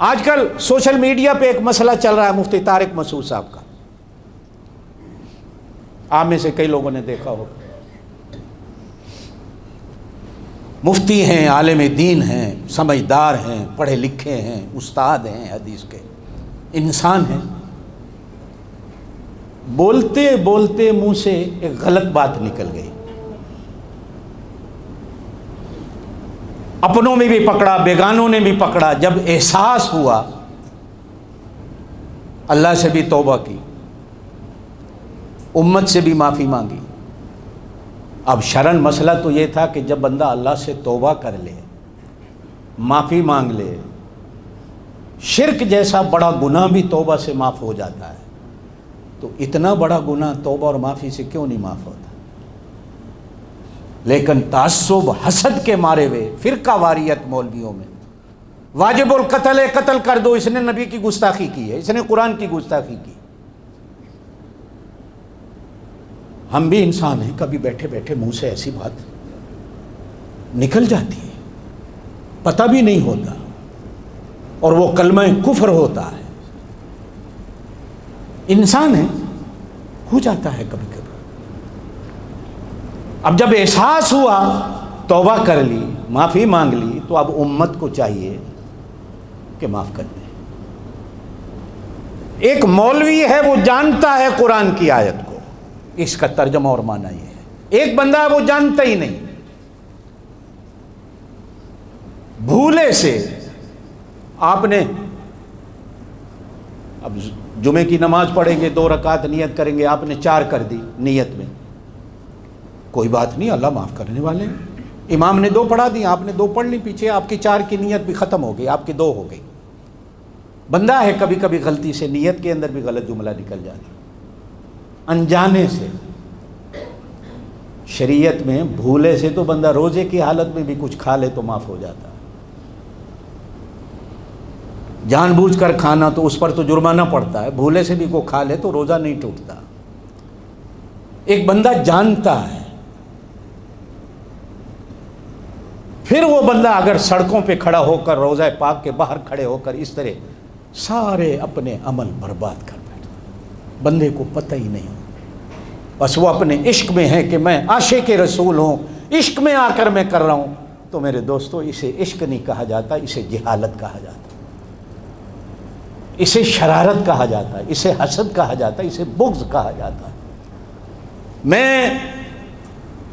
آج کل سوشل میڈیا پہ ایک مسئلہ چل رہا ہے مفتی طارق مسعود صاحب کا، آپ میں سے کئی لوگوں نے دیکھا ہوگا۔ مفتی ہیں، عالم دین ہیں، سمجھدار ہیں، پڑھے لکھے ہیں، استاد ہیں حدیث کے، انسان ہیں، بولتے بولتے منہ سے ایک غلط بات نکل گئی، اپنوں میں بھی پکڑا، بیگانوں نے بھی پکڑا۔ جب احساس ہوا اللہ سے بھی توبہ کی، امت سے بھی معافی مانگی۔ اب شرن مسئلہ تو یہ تھا کہ جب بندہ اللہ سے توبہ کر لے، معافی مانگ لے، شرک جیسا بڑا گناہ بھی توبہ سے معاف ہو جاتا ہے، تو اتنا بڑا گناہ توبہ اور معافی سے کیوں نہیں معاف ہوتا؟ لیکن تعصب حسد کے مارے ہوئے فرقہ واریت مولویوں میں، واجب القتل ہے، قتل کر دو، اس نے نبی کی گستاخی کی ہے، اس نے قرآن کی گستاخی کی۔ ہم بھی انسان ہیں، کبھی بیٹھے بیٹھے منہ سے ایسی بات نکل جاتی ہے، پتہ بھی نہیں ہوتا، اور وہ کلمہ کفر ہوتا ہے۔ انسان ہے، ہو جاتا ہے کبھی کبھی۔ اب جب احساس ہوا، توبہ کر لی، معافی مانگ لی، تو اب امت کو چاہیے کہ معاف کر دے۔ ایک مولوی ہے وہ جانتا ہے قرآن کی آیت کو، اس کا ترجمہ اور معنی یہ ہے۔ ایک بندہ ہے وہ جانتا ہی نہیں، بھولے سے آپ نے، اب جمعے کی نماز پڑھیں گے، 2 رکعت نیت کریں گے، آپ نے 4 کر دی نیت میں، کوئی بات نہیں، اللہ معاف کرنے والے ہیں۔ امام نے 2 پڑھا دی، آپ نے 2 پڑھ لی پیچھے، آپ کی 4 کی نیت بھی ختم ہو گئی، آپ کی 2 ہو گئی۔ بندہ ہے کبھی کبھی غلطی سے نیت کے اندر بھی غلط جملہ نکل جاتا، انجانے سے۔ شریعت میں بھولے سے تو بندہ روزے کی حالت میں بھی کچھ کھا لے تو معاف ہو جاتا، جان بوجھ کر کھانا تو اس پر تو جرمانہ پڑتا ہے، بھولے سے بھی کوئی کھا لے تو روزہ نہیں ٹوٹتا۔ ایک بندہ جانتا ہے، پھر وہ بندہ اگر سڑکوں پہ کھڑا ہو کر، روضہ پاک کے باہر کھڑے ہو کر اس طرح سارے اپنے عمل برباد کر بیٹھتا، بندے کو پتہ ہی نہیں، بس وہ اپنے عشق میں ہے کہ میں عاشق رسول ہوں، عشق میں آ کر میں کر رہا ہوں۔ تو میرے دوستو، اسے عشق نہیں کہا جاتا، اسے جہالت کہا جاتا، اسے شرارت کہا جاتا ہے، اسے حسد کہا جاتا ہے، اسے بغض کہا جاتا ہے۔ میں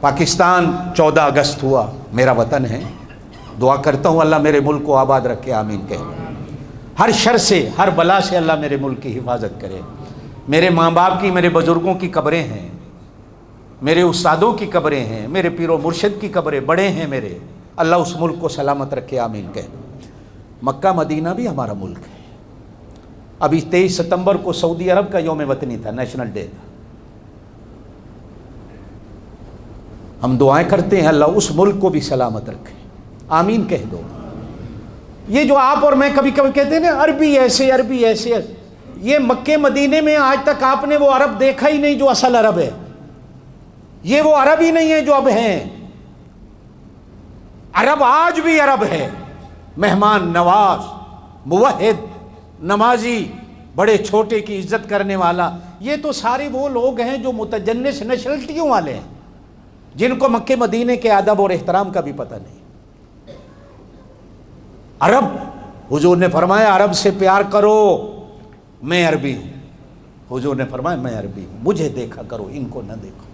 پاکستان 14 اگست ہوا، میرا وطن ہے، دعا کرتا ہوں اللہ میرے ملک کو آباد رکھے، آمین کہہ۔ ہر شر سے، ہر بلا سے اللہ میرے ملک کی حفاظت کرے۔ میرے ماں باپ کی، میرے بزرگوں کی قبریں ہیں، میرے استادوں کی قبریں ہیں، میرے پیر و مرشد کی قبریں بڑے ہیں میرے، اللہ اس ملک کو سلامت رکھے، آمین کہہ۔ مکہ مدینہ بھی ہمارا ملک ہے۔ ابھی 23 ستمبر کو سعودی عرب کا یوم وطنی تھا، نیشنل ڈے تھا۔ ہم دعائیں کرتے ہیں اللہ اس ملک کو بھی سلامت رکھے، آمین کہہ دو۔ یہ جو آپ اور میں کبھی کبھی کہتے ہیں نا عربی ایسے، عربی ایسے، یہ مکے مدینے میں آج تک آپ نے وہ عرب دیکھا ہی نہیں جو اصل عرب ہے۔ یہ وہ عرب ہی نہیں ہے جو اب ہیں۔ عرب آج بھی عرب ہے، مہمان نواز، موحد، نمازی، بڑے چھوٹے کی عزت کرنے والا۔ یہ تو سارے وہ لوگ ہیں جو متجنس نیشنلٹیوں والے ہیں، جن کو مکے مدینے کے ادب اور احترام کا بھی پتہ نہیں۔ عرب، حضور نے فرمایا عرب سے پیار کرو، میں عربی ہوں۔ حضور نے فرمایا میں عربی ہوں، مجھے دیکھا کرو، ان کو نہ دیکھو،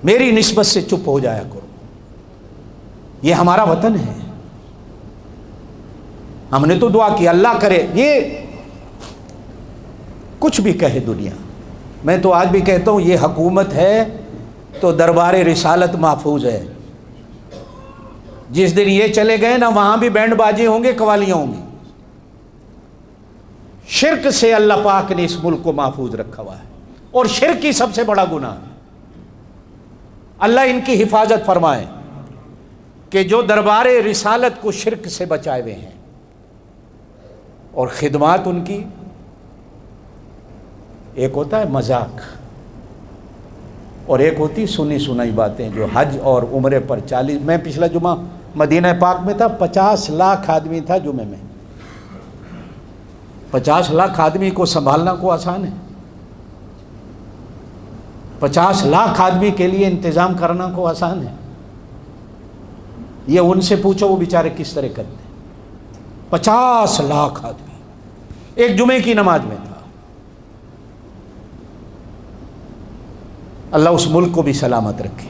میری نسبت سے چپ ہو جایا کرو۔ یہ ہمارا وطن ہے۔ ہم نے تو دعا کی اللہ کرے، یہ کچھ بھی کہے دنیا، میں تو آج بھی کہتا ہوں یہ حکومت ہے تو دربار رسالت محفوظ ہے۔ جس دن یہ چلے گئے نا وہاں بھی بینڈ بازی ہوں گے، قوالیاں ہوں گی۔ شرک سے اللہ پاک نے اس ملک کو محفوظ رکھا ہوا ہے، اور شرک ہی سب سے بڑا گناہ ہے۔ اللہ ان کی حفاظت فرمائے کہ جو دربار رسالت کو شرک سے بچائے ہوئے ہیں، اور خدمات ان کی، ایک ہوتا ہے مذاق اور ایک ہوتی سنی سنائی باتیں، جو حج اور عمرے پر 40، میں پچھلا جمعہ مدینہ پاک میں تھا، 50 لاکھ آدمی تھا جمعے میں۔ 50 لاکھ آدمی کو سنبھالنا کو آسان ہے؟ 50 لاکھ آدمی کے لیے انتظام کرنا کو آسان ہے؟ یہ ان سے پوچھو وہ بیچارے کس طرح کرتے ہیں۔ 50 لاکھ آدمی ایک جمعے کی نماز میں تھا۔ اللہ اس ملک کو بھی سلامت رکھے۔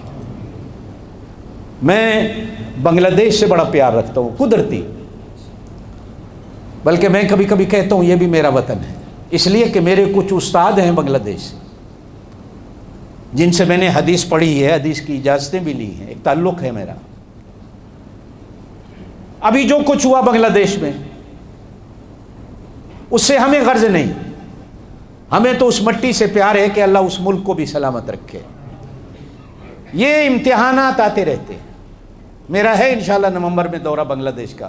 میں بنگلہ دیش سے بڑا پیار رکھتا ہوں، قدرتی، بلکہ میں کبھی کبھی کہتا ہوں یہ بھی میرا وطن ہے، اس لیے کہ میرے کچھ استاد ہیں بنگلہ دیش سے، جن سے میں نے حدیث پڑھی ہے، حدیث کی اجازتیں بھی لی ہیں، ایک تعلق ہے میرا۔ ابھی جو کچھ ہوا بنگلہ دیش میں، اس سے ہمیں غرض نہیں، ہمیں تو اس مٹی سے پیار ہے کہ اللہ اس ملک کو بھی سلامت رکھے۔ یہ امتحانات آتے رہتے ہیں۔ میرا ہے انشاءاللہ نومبر میں دورہ بنگلہ دیش کا،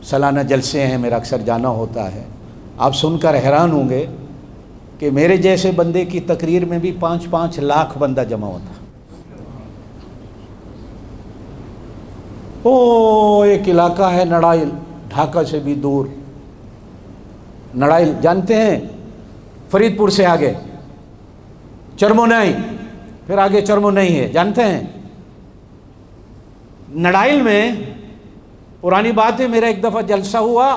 سالانہ جلسے ہیں، میرا اکثر جانا ہوتا ہے۔ آپ سن کر حیران ہوں گے کہ میرے جیسے بندے کی تقریر میں بھی 5-5 لاکھ بندہ جمع ہوتا۔ ایک علاقہ ہے نڑائل، ڈھاکہ سے بھی دور، نڑائل جانتے ہیں؟ فرید پور سے آگے چرمونائی، پھر آگے چرمونائی ہے، جانتے ہیں؟ نڑائل میں پرانی بات ہے، میرا ایک دفعہ جلسہ ہوا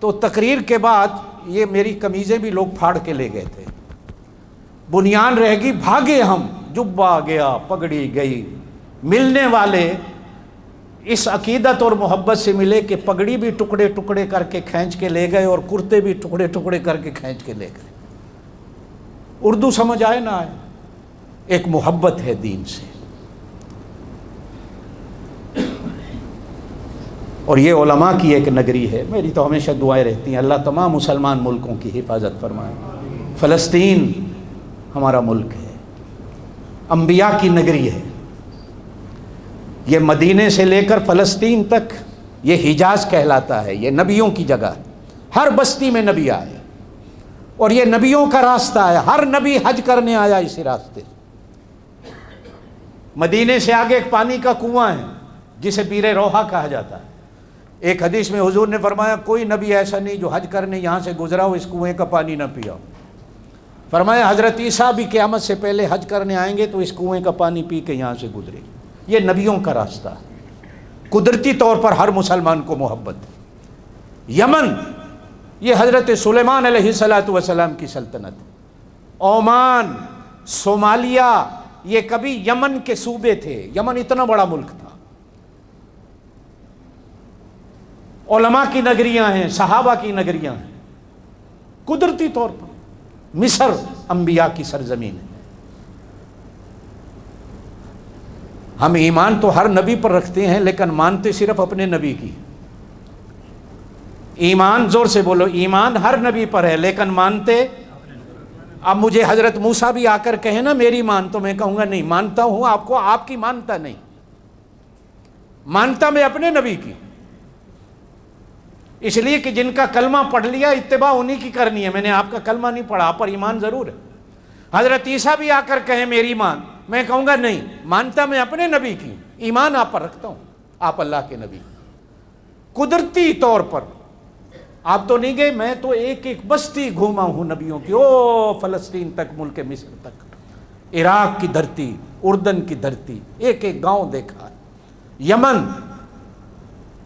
تو تقریر کے بعد یہ میری قمیضیں بھی لوگ پھاڑ کے لے گئے تھے، بنیان رہ گئی، بھاگے ہم، جبہ گیا، پگڑی گئی۔ ملنے والے اس عقیدت اور محبت سے ملے کہ پگڑی بھی ٹکڑے ٹکڑے کر کے کھینچ کے لے گئے اور کرتے بھی ٹکڑے ٹکڑے کر کے کھینچ کے لے گئے۔ اردو سمجھ آئے نہ آئے، ایک محبت ہے دین سے۔ اور یہ علماء کی ایک نگری ہے۔ میری تو ہمیشہ دعائیں رہتی ہیں اللہ تمام مسلمان ملکوں کی حفاظت فرمائے۔ فلسطین ہمارا ملک ہے، انبیاء کی نگری ہے۔ یہ مدینے سے لے کر فلسطین تک یہ حجاز کہلاتا ہے، یہ نبیوں کی جگہ ہے۔ ہر بستی میں نبی آئے اور یہ نبیوں کا راستہ ہے، ہر نبی حج کرنے آیا اسی راستے۔ مدینے سے آگے ایک پانی کا کنواں ہے جسے بیر روحا کہا جاتا ہے۔ ایک حدیث میں حضور نے فرمایا کوئی نبی ایسا نہیں جو حج کرنے یہاں سے گزرا ہو اس کنویں کا پانی نہ پیا ہو۔ فرمایا حضرت عیسیٰ بھی قیامت سے پہلے حج کرنے آئیں گے تو اس کنویں کا پانی پی کے یہاں سے گزرے۔ یہ نبیوں کا راستہ ہے، قدرتی طور پر ہر مسلمان کو محبت ہے۔ یمن، یہ حضرت سلیمان علیہ الصلوۃ والسلام کی سلطنت۔ عمان، صومالیہ، یہ کبھی یمن کے صوبے تھے، یمن اتنا بڑا ملک تھا، علماء کی نگریاں ہیں، صحابہ کی نگریاں ہیں، قدرتی طور پر مصر انبیاء کی سرزمین ہے۔ ہم ایمان تو ہر نبی پر رکھتے ہیں لیکن مانتے صرف اپنے نبی کی۔ ایمان، زور سے بولو، ایمان ہر نبی پر ہے لیکن مانتے، اب مجھے حضرت موسیٰ بھی آ کر کہے نا میری مان، تو میں کہوں گا نہیں، مانتا ہوں آپ کو، آپ کی مانتا نہیں، مانتا میں اپنے نبی کی، اس لیے کہ جن کا کلمہ پڑھ لیا اتباع انہی کی کرنی ہے۔ میں نے آپ کا کلمہ نہیں پڑھا، آپ پر ایمان ضرور ہے۔ حضرت عیسیٰ بھی آ کر کہیں میری مان، میں کہوں گا نہیں، مانتا میں اپنے نبی کی، ایمان آپ پر رکھتا ہوں، آپ اللہ کے نبی۔ قدرتی طور پر آپ تو نہیں گئے، میں تو ایک ایک بستی گھوما ہوں نبیوں کی، او فلسطین تک، ملک مصر تک، عراق کی دھرتی، اردن کی دھرتی، ایک ایک گاؤں دیکھا ہے، یمن،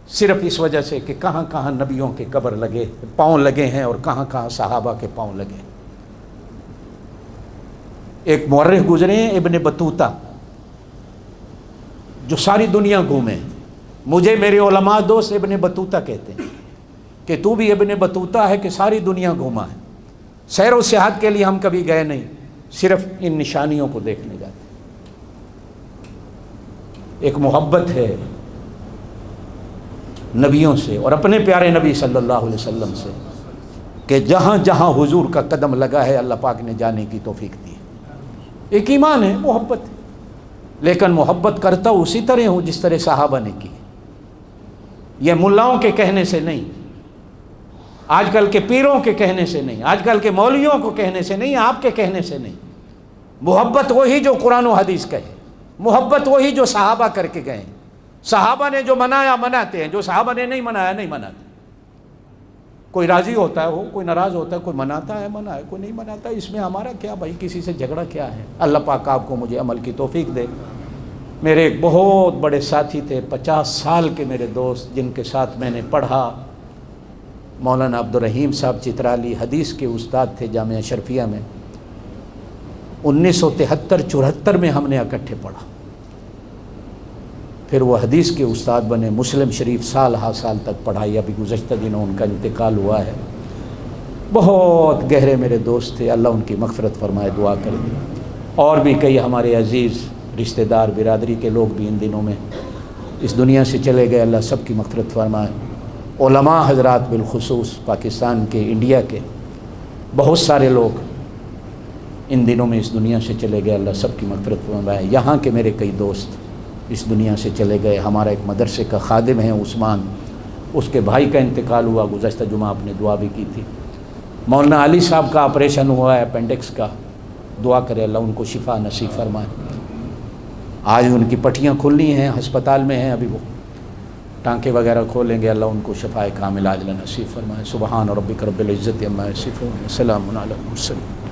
صرف اس وجہ سے کہ کہاں کہاں نبیوں کے قبر لگے، پاؤں لگے ہیں، اور کہاں کہاں صحابہ کے پاؤں لگے۔ ایک مورخ گزرے ہیں ابن بطوطہ، جو ساری دنیا گھومے، مجھے میرے علماء دوست ابن بطوطہ کہتے ہیں کہ تو بھی ابن بطوطہ ہے کہ ساری دنیا گھوما ہے۔ سیر و سیاحت کے لیے ہم کبھی گئے نہیں، صرف ان نشانیوں کو دیکھنے جاتے۔ ایک محبت ہے نبیوں سے اور اپنے پیارے نبی صلی اللہ علیہ وسلم سے کہ جہاں جہاں حضور کا قدم لگا ہے اللہ پاک نے جانے کی توفیق دی ہے۔ ایک ایمان ہے، محبت ہے، لیکن محبت کرتا اسی طرح ہوں جس طرح صحابہ نے کی۔ یہ ملاؤں کے کہنے سے نہیں، آج کل کے پیروں کے کہنے سے نہیں، آج کل کے مولویوں کو کہنے سے نہیں، آپ کے کہنے سے نہیں۔ محبت وہی جو قرآن و حدیث کہے، محبت وہی جو صحابہ کر کے گئے ہیں۔ صحابہ نے جو منایا مناتے ہیں، جو صحابہ نے نہیں منایا نہیں مناتے۔ کوئی راضی ہوتا ہے ہو، کوئی ناراض ہوتا ہے، کوئی مناتا ہے منائے، کوئی نہیں مناتا، اس میں ہمارا کیا بھائی، کسی سے جھگڑا کیا ہے؟ اللہ پاک آپ کو مجھے عمل کی توفیق دے۔ میرے ایک بہت بڑے ساتھی تھے، 50 سال کے میرے دوست، جن کے ساتھ میں نے پڑھا، مولانا عبدالرحیم صاحب چترالی، حدیث کے استاد تھے جامعہ اشرفیہ میں۔ 1973-74 میں ہم نے اکٹھے پڑھا، پھر وہ حدیث کے استاد بنے، مسلم شریف سال ہا سال تک پڑھائی، ابھی گزشتہ دنوں ان کا انتقال ہوا ہے۔ بہت گہرے میرے دوست تھے، اللہ ان کی مغفرت فرمائے، دعا کر دی۔ اور بھی کئی ہمارے عزیز رشتہ دار، برادری کے لوگ بھی ان دنوں میں اس دنیا سے چلے گئے، اللہ سب کی مغفرت فرمائے۔ علماء حضرات بالخصوص پاکستان کے، انڈیا کے بہت سارے لوگ ان دنوں میں اس دنیا سے چلے گئے، اللہ سب کی مغفرت فرمائے۔ یہاں کے میرے کئی دوست اس دنیا سے چلے گئے۔ ہمارا ایک مدرسے کا خادم ہے عثمان، اس کے بھائی کا انتقال ہوا، گزشتہ جمعہ آپ نے دعا بھی کی تھی۔ مولانا علی صاحب کا آپریشن ہوا ہے اپینڈکس کا، دعا کرے اللہ ان کو شفا نصیب فرمائے۔ آج ان کی پٹیاں کھلنی ہیں، ہسپتال میں ہیں، ابھی وہ ٹانکے وغیرہ کھولیں گے، اللہ ان کو شفائے کامل عاجلہ نصیب فرمائے۔ سبحان ربک رب العزت عما یصفون، سلام علی المرسلین۔